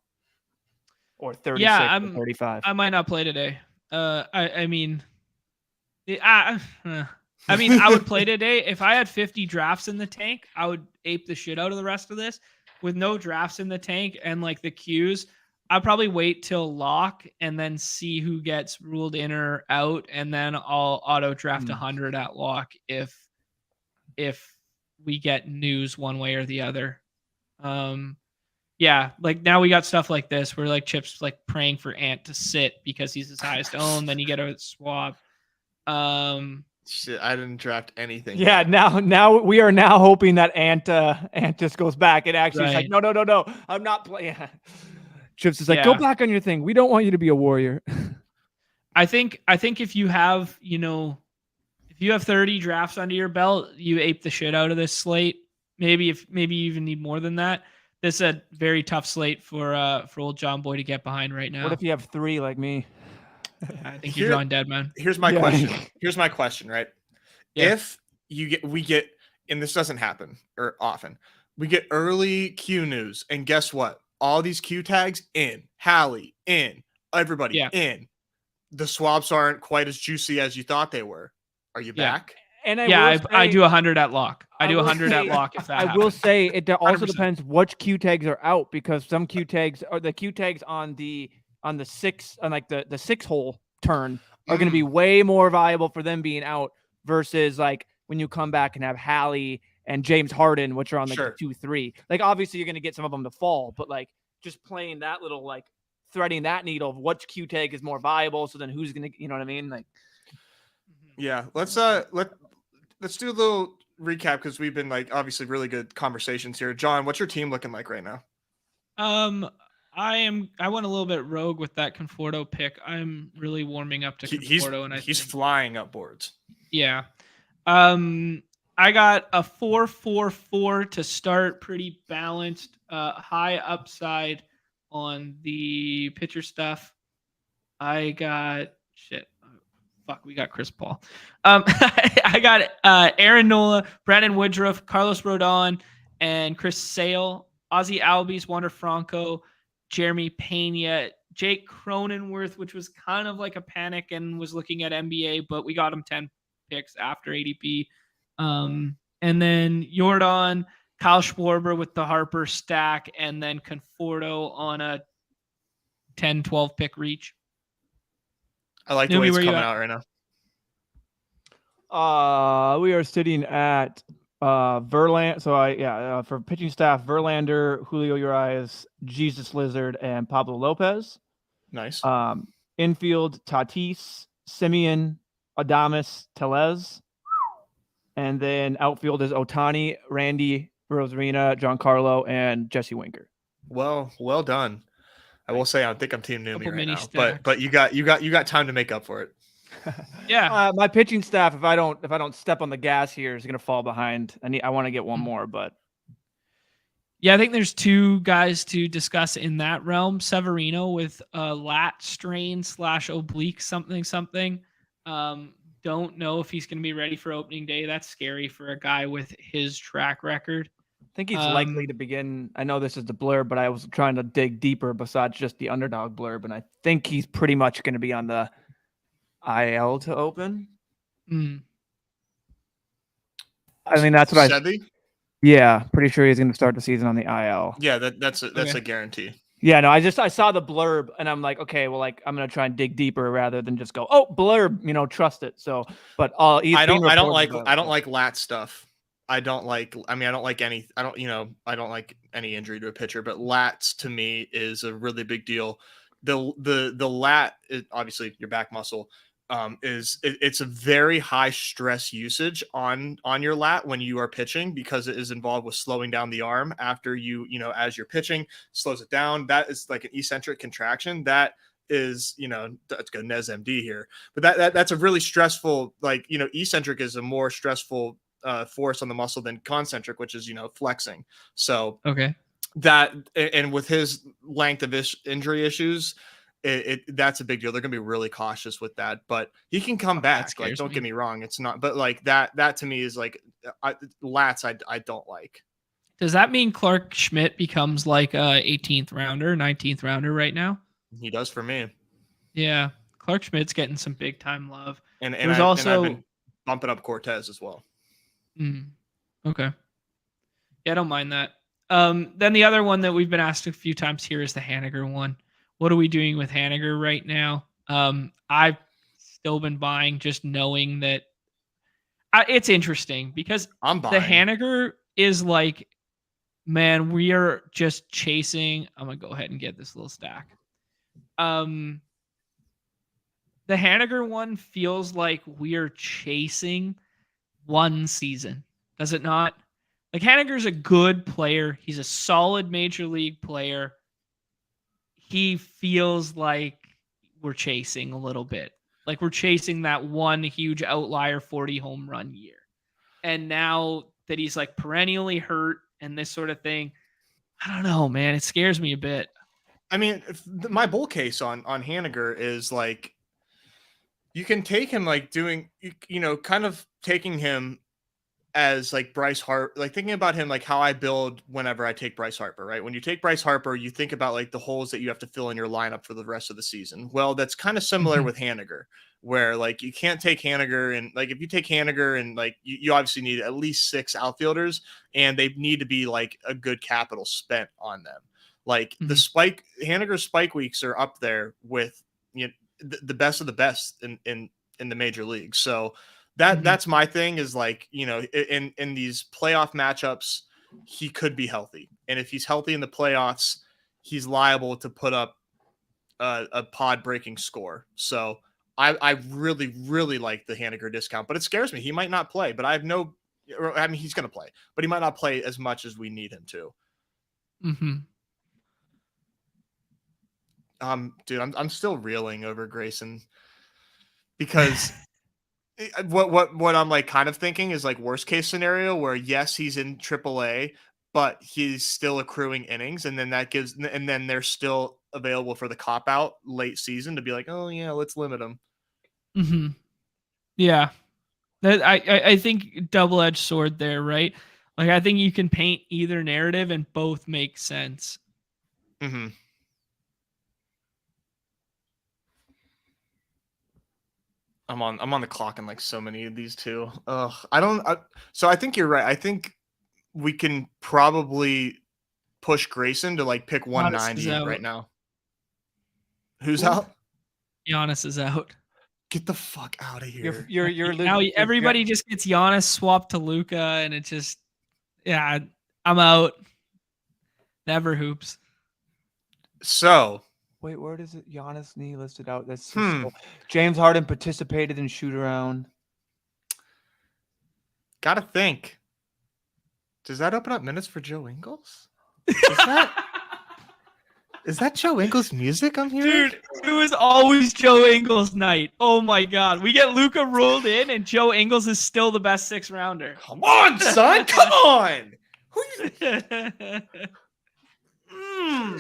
or 36 or 35. I might not play today. I mean, I would play today if I had 50 drafts in the tank. I would ape the shit out of the rest of this. With no drafts in the tank and like the queues, I'll probably wait till lock and then see who gets ruled in or out, and then I'll auto draft 100 at lock if we get news one way or the other. Yeah, like now we got stuff like this where like Chip's like praying for Ant to sit because he's his highest owned. Then you get a swap. Shit, I didn't draft anything. Yeah, now we are now hoping that Ant just goes back and actually is like, no, I'm not playing. Chips is like, go back on your thing. We don't want you to be a warrior. I think if you have, if you have 30 drafts under your belt, you ape the shit out of this slate. Maybe you even need more than that. This is a very tough slate for old John Boy to get behind right now. What if you have 3 like me? I think you're drawing dead, man. Here's my question, right? Yeah. If we get, and this doesn't happen or often, we get early Q news, and guess what? All these Q tags in, Hallie in, everybody in. The swaps aren't quite as juicy as you thought they were. Are you back? And I do 100 at lock. I do 100 at lock if that happens. Will say it also 100%. Depends which Q tags are out, because some Q tags are the Q tags on the 6 on like the 6 hole turn are going to be way more valuable for them being out versus like when you come back and have Hallie and James Harden, which are on like the 2-3. Like obviously you're going to get some of them to fall, but like just playing that little like threading that needle of which Q tag is more valuable. So then who's going to, you know what I mean? Like, yeah, let's do a little recap because we've been like obviously really good conversations here. John, what's your team looking like right now? I went a little bit rogue with that Conforto pick. I'm really warming up to Conforto, and he's flying up boards. Yeah. I got a 4-4-4 to start, pretty balanced, high upside on the pitcher stuff. I got we got Chris Paul. I got Aaron Nola, Brandon Woodruff, Carlos Rodon, and Chris Sale, Ozzie Albies, Wander Franco, Jeremy Pena, Jake Cronenworth, which was kind of like a panic and was looking at NBA, but we got him 10 picks after ADP. And then Jordan, Kyle Schwarber with the Harper stack, and then Conforto on a 10-12 pick reach. I like the way it's coming out right now. We are sitting at Verlander. So for pitching staff, Verlander, Julio Urias, Jesus Lizard, and Pablo Lopez. Nice. Infield, Tatis, Simeon, Adames, Tellez. And then outfield is Ohtani, Randy, Rosarina, Giancarlo, and Jesse Winker. Well done. I will say I think I'm Team Newman right now, but you got time to make up for it. Yeah. My pitching staff, if I don't step on the gas here, is going to fall behind. I want to get one more, but yeah, I think there's 2 guys to discuss in that realm. Severino with a lat strain / oblique something. Don't know if he's going to be ready for opening day. That's scary for a guy with his track record. I think he's likely to begin. I know this is the blurb, but I was trying to dig deeper besides just the Underdog blurb, and I think he's pretty much going to be on the IL to open. I mean, that's what Yeah, pretty sure he's going to start the season on the IL. Yeah, that's a guarantee. Yeah, no, I saw the blurb and I'm like, okay, well, like I'm going to try and dig deeper rather than just go, oh, blurb, trust it. So, but I don't like lat stuff. I don't like any injury to a pitcher, but lats to me is a really big deal. The lat is obviously your back muscle. It's a very high stress usage on your lat when you are pitching, because it is involved with slowing down the arm after as you're pitching, slows it down. That is like an eccentric contraction that is, let's go Nez MD here, but that's a really stressful, like, eccentric is a more stressful force on the muscle than concentric, which is, flexing. So Okay. that, and with his length of injury issues, that's a big deal. They're going to be really cautious with that, but he can come back. Like, don't get me wrong. It's not, but like that to me is like lats. I don't like. Does that mean Clark Schmidt becomes like a 18th rounder, 19th rounder right now? He does for me. Yeah. Clark Schmidt's getting some big time love. And I've been bumping up Cortez as well. Okay. Yeah, I don't mind that. Then the other one that we've been asked a few times here is the Haniger one. What are we doing with Haniger right now? I've still been buying, just knowing that it's interesting because the Haniger is like, man, we are just chasing. I'm going to go ahead and get this little stack. The Haniger one feels like we are chasing one season. Does it not? Like, Haniger's a good player. He's a solid major league player. He feels like we're chasing a little bit. Like we're chasing that one huge outlier 40 home run year. And now that he's like perennially hurt and this sort of thing, I don't know, man. It scares me a bit. I mean, my bull case on Haniger is like, you can take him like doing, kind of taking him as like Bryce Harper, like thinking about him like how I build whenever I take Bryce Harper, right? When you take Bryce Harper, you think about like the holes that you have to fill in your lineup for the rest of the season. Well, that's kind of similar with Haniger, where like you can't take Haniger, and like if you take Haniger and like you obviously need at least 6 outfielders, and they need to be like a good capital spent on them. Like Haniger's spike weeks are up there with the best of the best in the major league. So that's my thing is like, in these playoff matchups, he could be healthy. And if he's healthy in the playoffs, he's liable to put up a pod breaking score. So I really, really like the Haniger discount, but it scares me. He might not play, but he's going to play, but he might not play as much as we need him to. Dude, I'm still reeling over Grayson because what I'm like kind of thinking is like worst case scenario where yes, he's in AAA, but he's still accruing innings, and then then they're still available for the cop out late season to be like, oh yeah, let's limit him. Yeah, I think double-edged sword there, right? Like I think you can paint either narrative and both make sense. I'm on the clock in like so many of these too. So I think you're right. I think we can probably push Grayson to like pick 190 right now. Who's out? Giannis is out. Get the fuck out of here. You're now everybody just gets Giannis swapped to Luka, and it just, yeah, I'm out. Never hoops. So wait, where does it? Giannis knee listed out. That's James Harden participated in shoot around. Gotta think. Does that open up minutes for Joe Ingles? Is that Joe Ingles music I'm hearing? Dude, it was always Joe Ingles night. Oh my God. We get Luka ruled in, and Joe Ingles is still the best 6th rounder. Come on, son. Come on.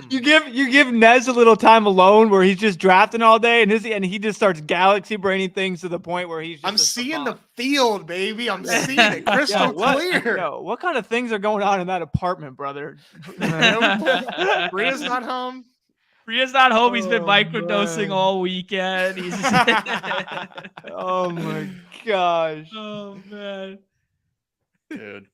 You give Nez a little time alone where he's just drafting all day, and he just starts galaxy braining things to the point where he's just I'm seeing the field, baby. I'm seeing it crystal clear. What kind of things are going on in that apartment, brother? Bria's not home. Bria's not home. He's been microdosing all weekend. He's oh my gosh. Oh man. Dude.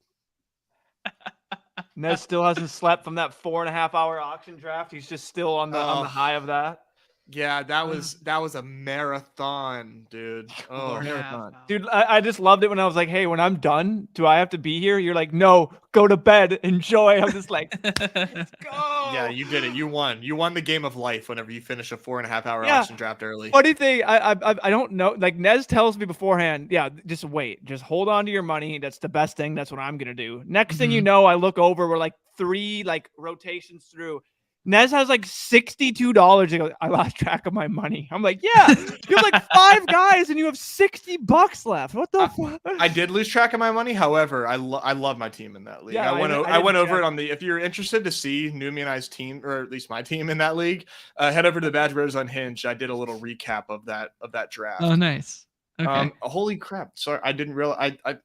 Nez still hasn't slept from that 4.5-hour auction draft. He's just still on the high of that. Yeah, that was a marathon, dude. Oh, marathon. Dude, I just loved it when I was like, hey, when I'm done, do I have to be here? You're like, no, go to bed, enjoy. I'm just like, let's go. Yeah, you did it. You won. You won the game of life whenever you finish a 4.5-hour auction draft early. Funny thing, I don't know. Like Nez tells me beforehand, yeah, just wait. Just hold on to your money. That's the best thing. That's what I'm gonna do. Next thing you know, I look over, we're like 3 rotations through. Nez has like $62. He goes, I lost track of my money. I'm like, yeah, you have like 5 guys and you have $60 left. What the fuck? I did lose track of my money. However, I love my team in that league. Yeah, I went over it on the. If you're interested to see Numi and I's team, or at least my team in that league, head over to the Badge Bros Unhinged. I did a little recap of that draft. Oh, nice. Okay. Holy crap! Sorry, I didn't realize. I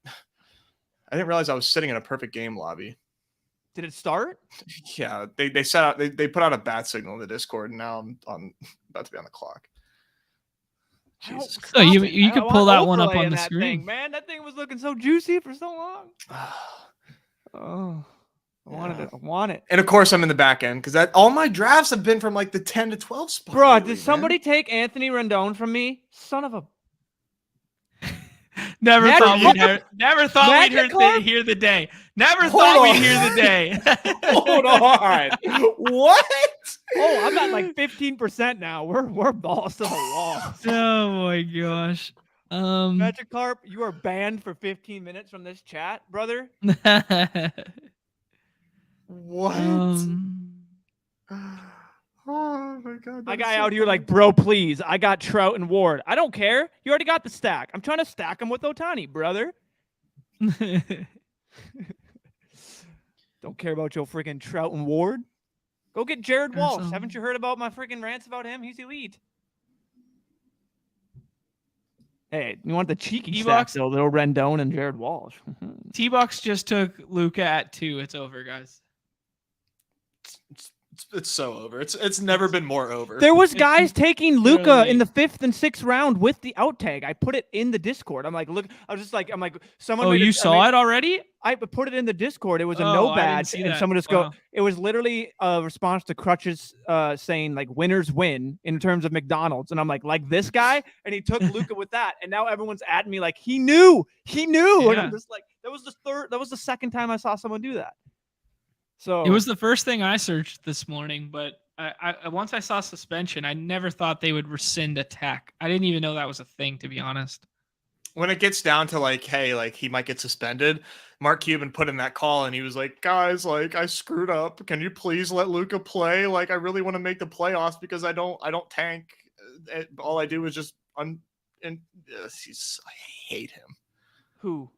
didn't realize I was sitting in a perfect game lobby. Did it start? Yeah, they set out. They put out a bat signal in the Discord, and now I'm about to be on the clock. Jesus Christ. So you could pull that one up on the that screen. Thing, man, that thing was looking so juicy for so long. Oh, I want it. And of course, I'm in the back end because all my drafts have been from like the 10 to 12 spot. Bro, lately, did somebody take Anthony Rendon from me? Son of a. Never thought we'd hear the day. Never thought we'd hear the day. Hold on. What? Oh, I'm at like 15% now. We're balls to the wall. Oh my gosh. Magikarp, you are banned for 15 minutes from this chat, brother. What? Oh my god. My guy out here like, bro, please. I got Trout and Ward. I don't care. You already got the stack. I'm trying to stack him with Ohtani, brother. Don't care about your freaking Trout and Ward. Go get Jared Walsh. Haven't you heard about my freaking rants about him? He's elite. Hey, you want the cheeky stack, though, little Rendon and Jared Walsh. T-Box just took Luka at 2. It's over, guys. It's so over. It's never been more over. There was guys taking Luka in the 5th and 6th round with the out tag. I put it in the Discord. I'm like, look, I'm like, someone. Oh, you saw it already? I put it in the Discord. It was a no badge, and someone just go. It was literally a response to Crutch's saying like winners win in terms of McDonald's, and I'm like this guy, and he took Luka with that, and now everyone's at me like he knew, yeah. and I'm just like that was the second time I saw someone do that. So it was the first thing I searched this morning, but I once I saw suspension, I never thought they would rescind attack. I didn't even know that was a thing, to be honest. When it gets down to like, hey, like he might get suspended, Mark Cuban put in that call and he was like, guys, like I screwed up. Can you please let Luka play? Like I really want to make the playoffs because I don't tank. All I do is just I hate him. Who?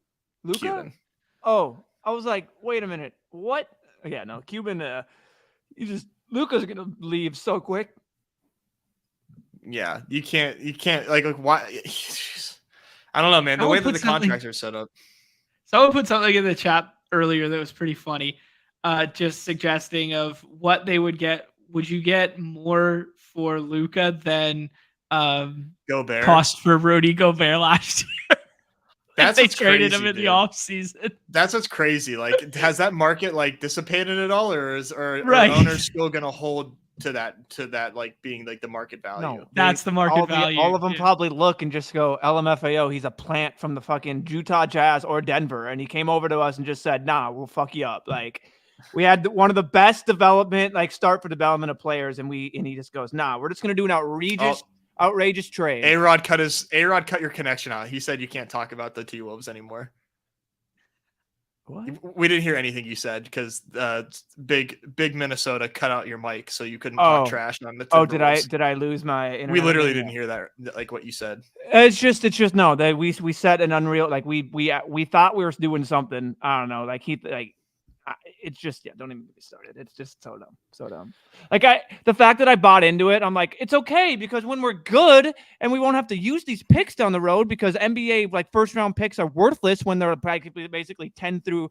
Luka? Cuban. Oh, I was like, wait a minute, what? Yeah, no, Cuban. Luka's gonna leave so quick. Yeah, you can't like why? I don't know, man. The way that the contracts are set up. Someone put something in the chat earlier that was pretty funny, just suggesting of what they would get. Would you get more for Luka than Gobert cost for Rudy Gobert last year? That's they what's traded crazy, him in dude. the offseason. That's what's crazy. Like, has that market like dissipated at all, or are owners still gonna hold to that like being like the market value? No, that's the market value. All of them probably look and just go, LMFAO, he's a plant from the fucking Utah Jazz or Denver, and he came over to us and just said, nah, we'll fuck you up. Like, we had one of the best development, like start for development of players, and he just goes, nah, we're just gonna do an outrageous trade. A-Rod cut your connection out. He said you can't talk about the T-Wolves anymore. What? We didn't hear anything you said because big Minnesota cut out your mic, so you couldn't talk trash on the Timberwolves. Did I lose my internet? We literally didn't hear that, like what you said. It's just no, that we set an unreal, like we thought we were doing something. I don't know, it's just, don't even get me started. It's just so dumb. Like the fact that I bought into it, I'm like, it's okay because when we're good and we won't have to use these picks down the road because NBA like first round picks are worthless when they're basically 20 through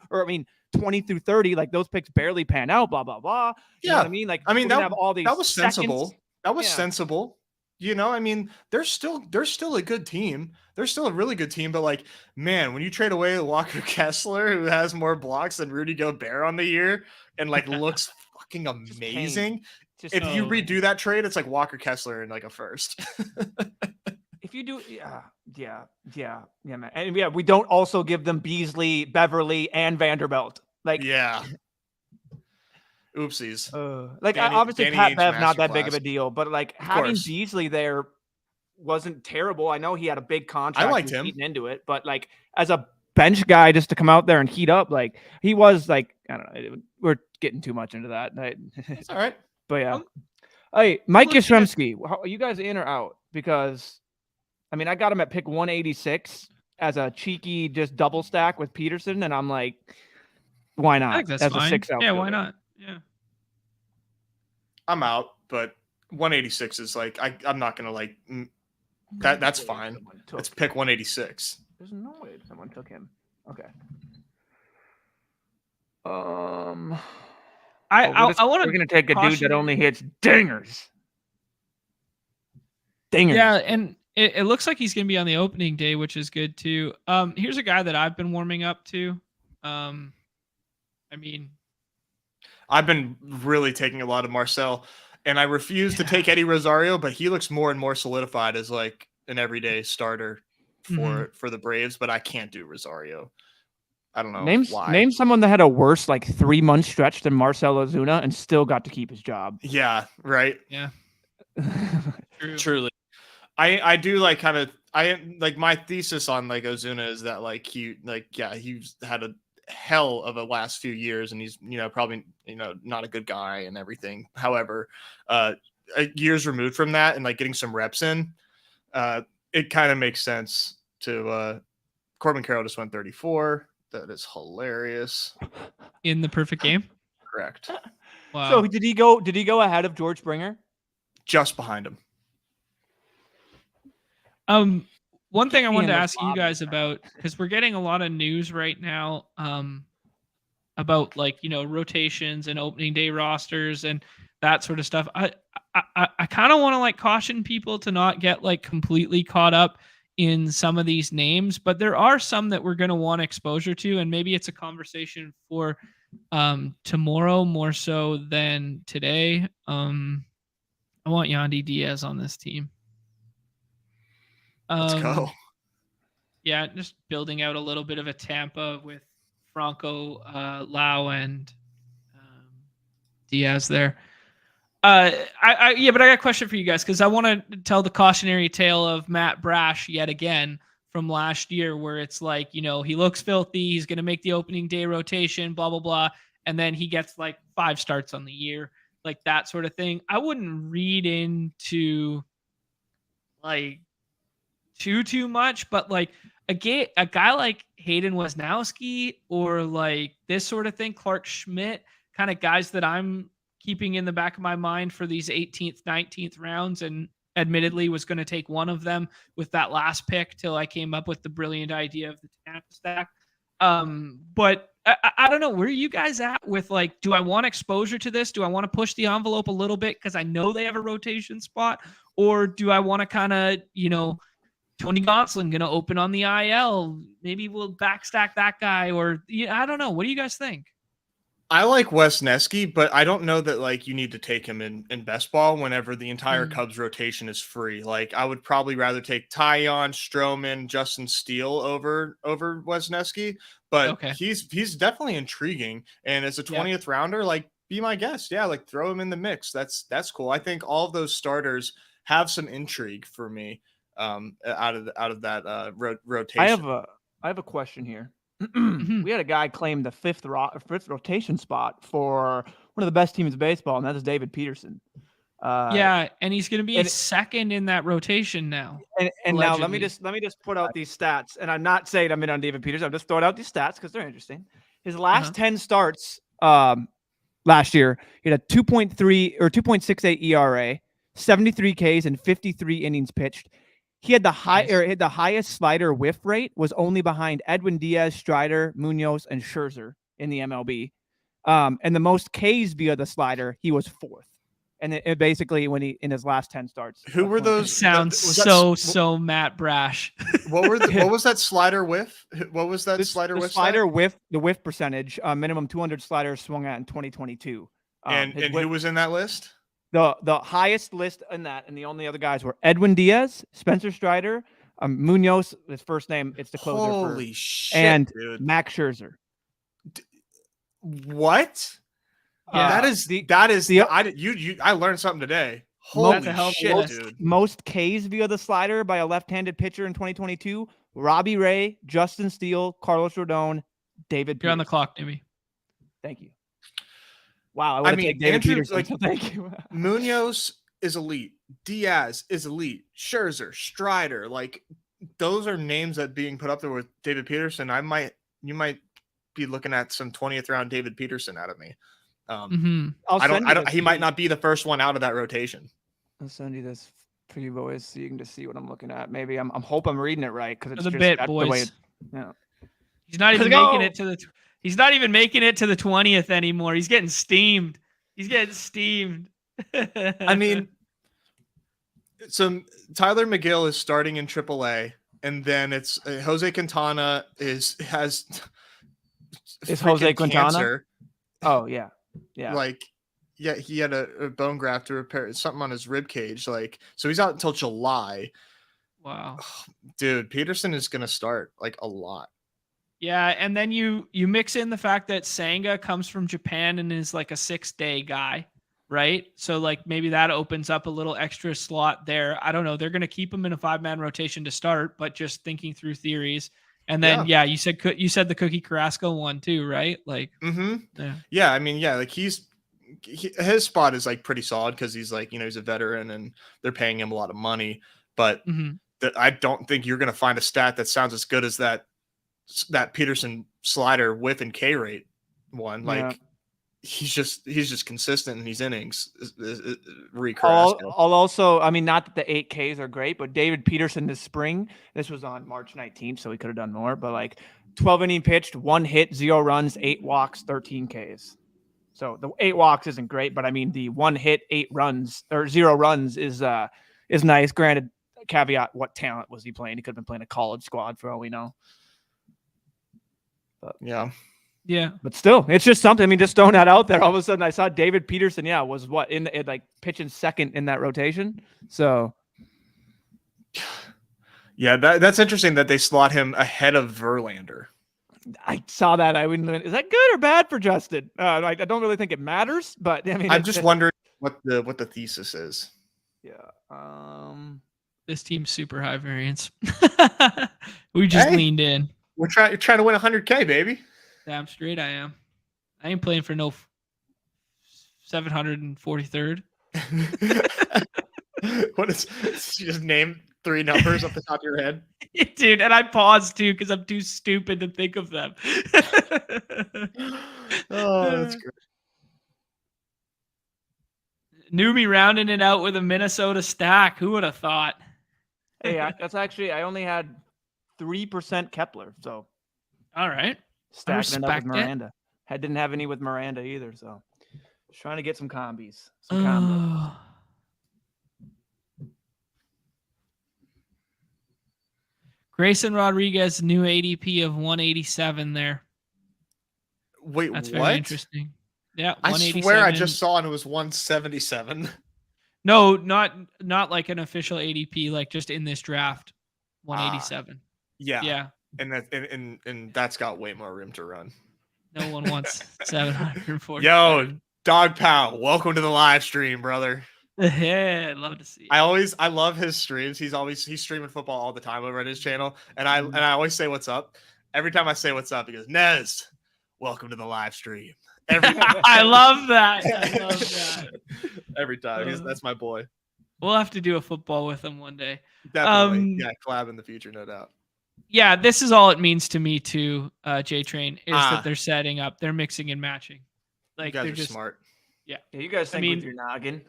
30. Like those picks barely pan out. Blah blah blah. You know what I mean? Like have all these. That was sensible. Seconds. That was sensible. You know, I mean, they're still a good team. They're still a really good team, but like, man, when you trade away Walker Kessler, who has more blocks than Rudy Gobert on the year and like looks fucking amazing. If you redo that trade, it's like Walker Kessler and like a first. If you do, yeah, man. And yeah, we don't also give them Beasley, Beverly, and Vanderbilt. Like, yeah. Oopsies. Obviously Danny Pat Ainge Bev not that big of masterclass. a deal, but like having Beasley there wasn't terrible. I know he had a big contract. I liked him into it, but like as a bench guy, just to come out there and heat up, like he was like, I don't know. We're getting too much into that. It's all right. But yeah. Hey, Mike looking at- Yastrzemski, are you guys in or out? Because, I mean, I got him at pick 186 as a cheeky just double stack with Peterson, and I'm like, why I not? think that's As fine. a 6 outfielder. Yeah, why not? Yeah. I'm out, but 186 is like I'm not gonna like that. That's fine. Let's pick 186. There's no way someone took him. Okay. I want We're gonna take a dude that caution- only hits dingers. Dingers. Yeah, and it looks like he's going to be on the opening day, which is good too. Here's a guy that I've been warming up to. I mean, I've been really taking a lot of Marcel, and I refuse to take Eddie Rosario, but he looks more and more solidified as like an everyday starter for the Braves. But I can't do Rosario. I don't know why. Name someone that had a worse like 3-month stretch than Marcell Ozuna and still got to keep his job. Yeah, right. yeah. True. Truly. I do like kind of like my thesis on like Ozuna is that like he's had a hell of a last few years, and he's probably not a good guy and everything. However, years removed from that and like getting some reps in, it kind of makes sense to Corbin Carroll just went 34. That is hilarious. In the perfect game. Correct. Wow. So did he go ahead of George Springer? Just behind him. One thing I wanted to Ian ask you guys about, because we're getting a lot of news right now, about like rotations and opening day rosters and that sort of stuff. I kind of want to like caution people to not get like completely caught up in some of these names, but there are some that we're going to want exposure to, and maybe it's a conversation for tomorrow more so than today. I want Yandy Diaz on this team. Let's go. Yeah, just building out a little bit of a Tampa with Franco, Lau, and Diaz there. But I got a question for you guys, because I want to tell the cautionary tale of Matt Brash yet again from last year, where it's like, he looks filthy, he's going to make the opening day rotation, blah, blah, blah, and then he gets like 5 starts on the year, like that sort of thing. I wouldn't read into like too much, but like a guy like Hayden Wesnowski or like this sort of thing, Clark Schmidt, kind of guys that I'm keeping in the back of my mind for these 18th, 19th rounds, and admittedly was going to take one of them with that last pick till I came up with the brilliant idea of the Tampa stack. But I don't know, where are you guys at with like, do I want exposure to this? Do I want to push the envelope a little bit because I know they have a rotation spot? Or do I want to kind of, Tony Gonsolin going to open on the IL? Maybe we'll backstack that guy, or I don't know. What do you guys think? I like Wesneski, but I don't know that like you need to take him in best ball whenever the entire Cubs rotation is free. Like I would probably rather take Tyon, Stroman, Justin Steele over Wesneski, but he's definitely intriguing. And as a 20th rounder, like be my guest. Yeah, like throw him in the mix. That's cool. I think all of those starters have some intrigue for me out of that rotation. I have a question here. We had a guy claim the fifth rotation spot for one of the best teams in baseball, and that is David Peterson. And he's going to be second in that rotation now. And now let me just put out these stats. And I'm not saying I'm in on David Peterson. I'm just throwing out these stats because they're interesting. His last 10 starts last year, he had a 2.3 or 2.68 ERA, 73 Ks, and 53 innings pitched. He had the highest slider whiff rate, was only behind Edwin Diaz, Strider, Munoz, and Scherzer in the MLB. And the most Ks via the slider, he was 4th. And it basically in his last 10 starts. Who were those? Sounds so Matt Brash. What was that slider whiff? What was that slider whiff? The whiff percentage, minimum 200 sliders swung at in 2022. And who was in that list? The highest list in that, and the only other guys were Edwin Diaz, Spencer Strider, Munoz, his first name, it's the closer. Holy shit, and dude. Max Scherzer. What? Yeah. I learned something today. Holy shit, dude. Most Ks via the slider by a left-handed pitcher in 2022, Robbie Ray, Justin Steele, Carlos Rodon, David Peterson. You're on the clock, Nibby. Thank you. Wow, I would have taken David Andrew, Peterson. like, So thank you. Munoz is elite. Diaz is elite. Scherzer, Strider, like those are names that being put up there with David Peterson. You might be looking at some 20th round David Peterson out of me. He might not be the first one out of that rotation. I'll send you this for you boys so you can just see what I'm looking at. Maybe I'm hope I'm reading it right because it's the just bit, that's boys. the way. Yeah. He's not even making it to the. He's not even making it to the 20th anymore. He's getting steamed. I mean, so Tyler McGill is starting in AAA, and then it's Jose Quintana is Jose Quintana cancer. Oh yeah. Like, yeah, he had a bone graft to repair something on his rib cage. Like, so he's out until July. Wow, dude, Peterson is gonna start like a lot. Yeah, and then you mix in the fact that Sanga comes from Japan and is like a 6-day guy, right? So like maybe that opens up a little extra slot there. I don't know. They're going to keep him in a 5-man rotation to start, but just thinking through theories. And then you said the Cookie Carrasco one too, right? Like, yeah. I mean, yeah, like his spot is like pretty solid because he's like, he's a veteran and they're paying him a lot of money. But I don't think you're going to find a stat that sounds as good as that Peterson slider whiff and K rate one. Like he's just consistent in these innings. I'll also, I mean, not that the 8Ks are great, but David Peterson this spring, this was on March 19th, so he could have done more, but like 12 inning pitched, 1 hit, 0 runs, 8 walks, 13 Ks. So the 8 walks isn't great, but I mean the 1 hit, 8 runs or 0 runs is nice. Granted, caveat, what talent was he playing? He could have been playing a college squad for all we know. But yeah, but still, it's just something. I mean, just throwing that out there. All of a sudden, I saw David Peterson. Yeah, was what in like pitching second in that rotation. So, yeah, that's interesting that they slot him ahead of Verlander. I saw that. Is that good or bad for Justin? I don't really think it matters, but I mean, I'm just wondering what the thesis is. Yeah. This team's super high variance. We just leaned in. We're trying to win 100K, baby. Damn straight I am. I ain't playing for no 743rd. What is you just name 3 numbers off the top of your head? Dude, and I paused too because I'm too stupid to think of them. Oh, that's great. Newbie rounding it out with a Minnesota stack. Who would have thought? Hey, that's actually, I only had 3% Kepler, so all right. Stacking it up with Miranda. I didn't have any with Miranda either, so just trying to get some combis. Grayson Rodriguez, new ADP of 187 there. Wait, that's what? Very interesting. Yeah, I swear I just saw it was 177. No, not like an official ADP, like just in this draft, 187. Yeah. And that's got way more room to run. No one wants 740. Yo, Dog Pow, welcome to the live stream, brother. Yeah, I'd love to see it. I love his streams. He's streaming football all the time over at his channel, and I always say what's up. Every time I say what's up, he goes, Nez, welcome to the live stream. I love that. Every time. That's my boy. We'll have to do a football with him one day. Definitely. Collab in the future, no doubt. Yeah, this is all it means to me too, J-Train, is that they're setting up, they're mixing and matching. Like, you guys they're are just smart. Yeah, you guys think with your noggin.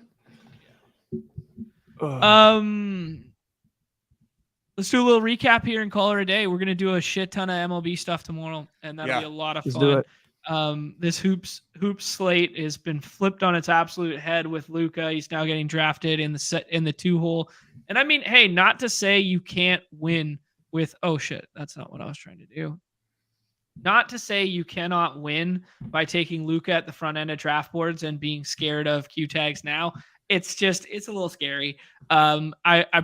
Let's do a little recap here and call it a day. We're gonna do a shit ton of MLB stuff tomorrow, and that'll be a lot of fun. Do it. This hoops slate has been flipped on its absolute head with Luka. He's now getting drafted in the 2-hole. And I mean, hey, not to say you can't win with that's not what I was trying to do. Not to say you cannot win by taking Luka at the front end of draft boards and being scared of Q tags now. It's a little scary. I'm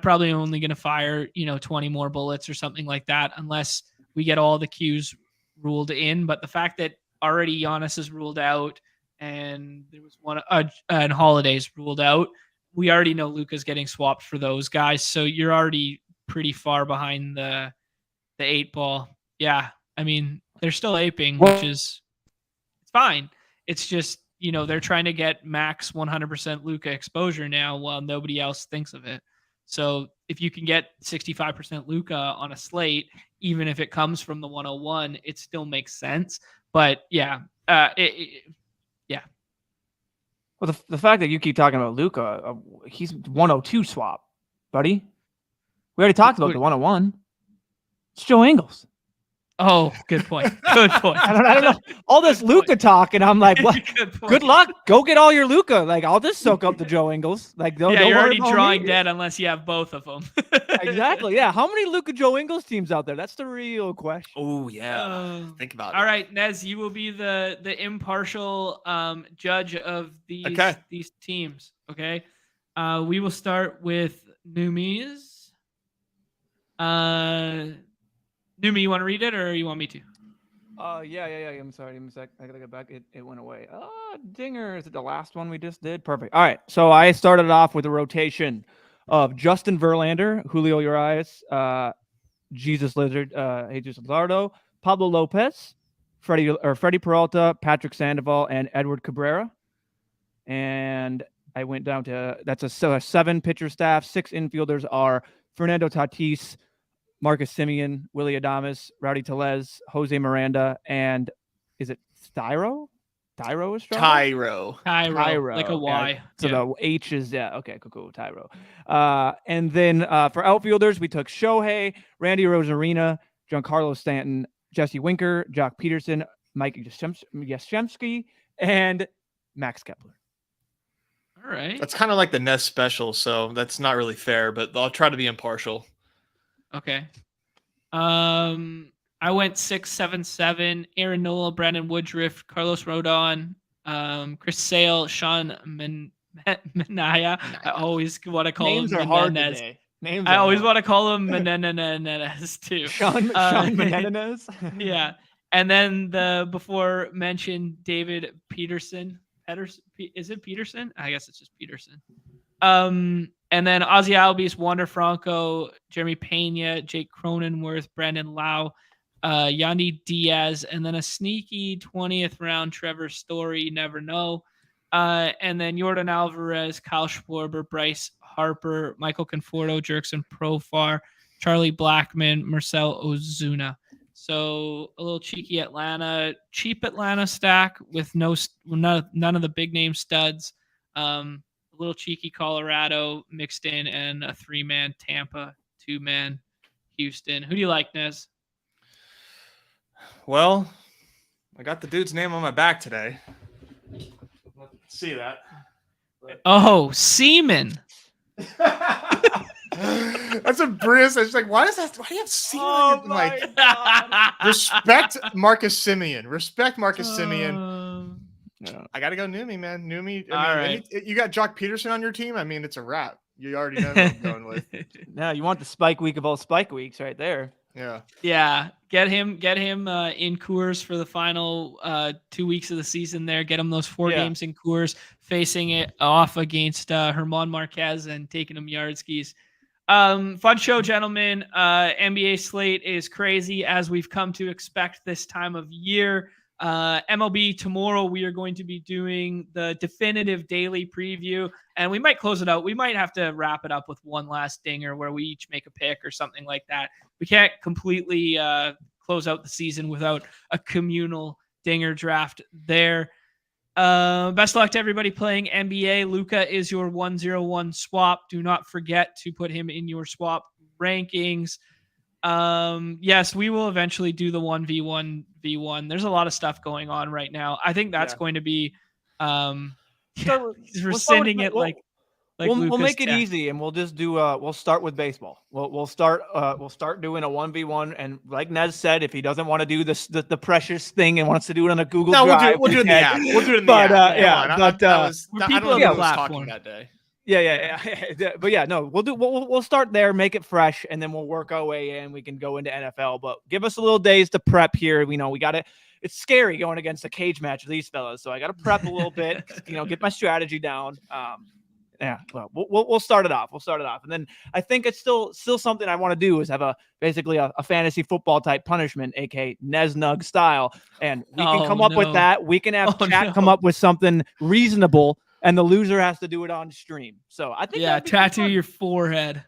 probably only going to fire, 20 more bullets or something like that, unless we get all the Qs ruled in. But the fact that already Giannis is ruled out and there was one and Holiday's ruled out, we already know Luka's getting swapped for those guys. So you're already pretty far behind the 8 ball. Yeah. I mean, they're still aping, which is it's fine. It's just they're trying to get max 100% Luka exposure now while nobody else thinks of it. So if you can get 65% Luka on a slate, even if it comes from the 101, it still makes sense. But yeah, yeah. Well, the fact that you keep talking about Luka, he's 102 swap, buddy. We already talked about the 101. It's Joe Ingles. Oh, good point. Good point. I don't know. All this Luka talk, and I'm like, what? Good luck. Go get all your Luka. Like, I'll just soak up the Joe Ingles. Like, don't you're already about drawing me. dead unless you have both of them. Exactly. Yeah. How many Luka Joe Ingles teams out there? That's the real question. Oh yeah. Think about it. All right, Nez, you will be the impartial judge of these teams. Okay. We will start with Numi's. Numi, you want to read it or you want me to? Yeah. I'm sorry. I gotta get back. It went away. Dinger. Is it the last one we just did? Perfect. All right. So I started off with a rotation of Justin Verlander, Julio Urias, Jesus Lizard, Jesus Luzardo, Pablo Lopez, Freddie Peralta, Patrick Sandoval, and Edward Cabrera. And I went down to that's a 7-pitcher staff. 6 infielders are Fernando Tatis, Marcus Semien, Willie Adames, Rowdy Tellez, Jose Miranda, and is it Thairo? Thairo is strong? Tyro, like a Y. Yeah. So the H is, okay, cool, Thairo. And then for outfielders, we took Shohei, Randy Rosarina, Giancarlo Stanton, Jesse Winker, Jock Peterson, Mike Yastrzemski, and Max Kepler. All right. That's kind of like the Nest special, so that's not really fair, but I'll try to be impartial. Okay. I went 6-7-7. Aaron Nola, Brandon Woodruff, Carlos Rodon, Chris Sale, Sean Manaya. I always want to call Names him are hard today. I always want to call him Menendez too. Sean Menendez. Yeah. And then the before mentioned David Peterson. Is it Peterson? I guess it's just Peterson. And then Ozzy Albies, Wander Franco, Jeremy Pena, Jake Cronenworth, Brandon Lau, Yandy Diaz, and then a sneaky 20th round Trevor Story, never know. And then Jordan Alvarez, Kyle Schwarber, Bryce Harper, Michael Conforto, Jerkson Profar, Charlie Blackmon, Marcel Ozuna. So a little cheeky cheap Atlanta stack with none of the big name studs. A little cheeky Colorado mixed in, and a 3-man Tampa, 2-man Houston. Who do you like, Nez? Well, I got the dude's name on my back today. Let's see that. Oh, Seaman. That's a Briz. I was like, why do you have Seaman? Oh my God. Respect Marcus Semien. Semien. Yeah. I got to go Numi, man. Numi. All right. You got Jock Peterson on your team. I mean, it's a wrap. You already know who I'm going with. Now you want the spike week of all spike weeks right there. Yeah. Yeah. Get him in Coors for the final 2 weeks of the season there. Get him those 4 games in Coors, facing it off against Herman Marquez and taking him yard skis. Fun show, gentlemen. NBA slate is crazy, as we've come to expect this time of year. MLB tomorrow, we are going to be doing the definitive daily preview, and we might close it out. We might have to wrap it up with one last dinger where we each make a pick or something like that. We can't completely close out the season without a communal dinger draft there. Best of luck to everybody playing NBA. Luka is your 101 swap. Do not forget to put him in your swap rankings. Yes, we will eventually do the 1v1v1. There's a lot of stuff going on right now. I think that's going to be he's rescinding it like we'll make it easy, and we'll just do we'll start with baseball. We'll start doing a 1v1, and like Nez said, if he doesn't want to do the precious thing and wants to do it on a Google Drive, we'll do it in the app. We'll do it in the app. I don't know who was talking that day. Yeah. But yeah, no, we'll start there, make it fresh, and then we'll work our way in. We can go into NFL, but give us a little days to prep here. We got it. It's scary going against a cage match with these fellas, so I got to prep a little bit. Get my strategy down. Yeah, well, we'll start it off. And then I think it's still something I want to do is have basically a fantasy football type punishment, aka Nesnug style. And we can come up with that. We can have chat come up with something reasonable, and the loser has to do it on stream. So I think tattoo your forehead.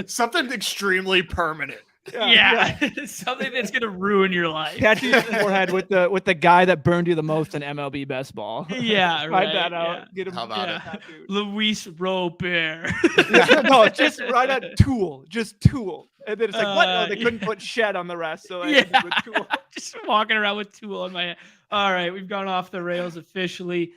Something extremely permanent. Yeah. Something that's gonna ruin your life. Tattoo your forehead with the guy that burned you the most in MLB best ball. Yeah, Write right. that out. Yeah. Get him. How about it? Luis Robert. No, just write a Tool. Just Tool. And then it's like, what? Oh, they couldn't put Shed on the rest, so I ended with Tool. Just walking around with Tool on my head. All right, we've gone off the rails officially.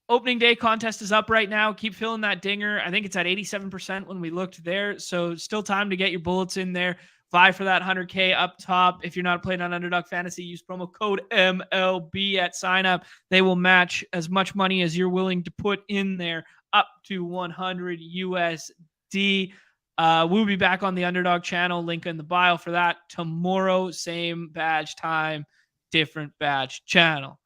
Opening day contest is up right now. Keep filling that dinger. I think it's at 87% when we looked there. So still time to get your bullets in there. Vie for that 100K up top. If you're not playing on Underdog Fantasy, use promo code MLB at sign up. They will match as much money as you're willing to put in there, up to 100 USD. We'll be back on the Underdog channel. Link in the bio for that tomorrow. Same badge time, different badge channel.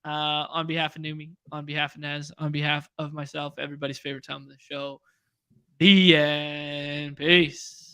On behalf of Numi, on behalf of Nez, on behalf of myself, everybody's favorite time of the show, the end. Peace.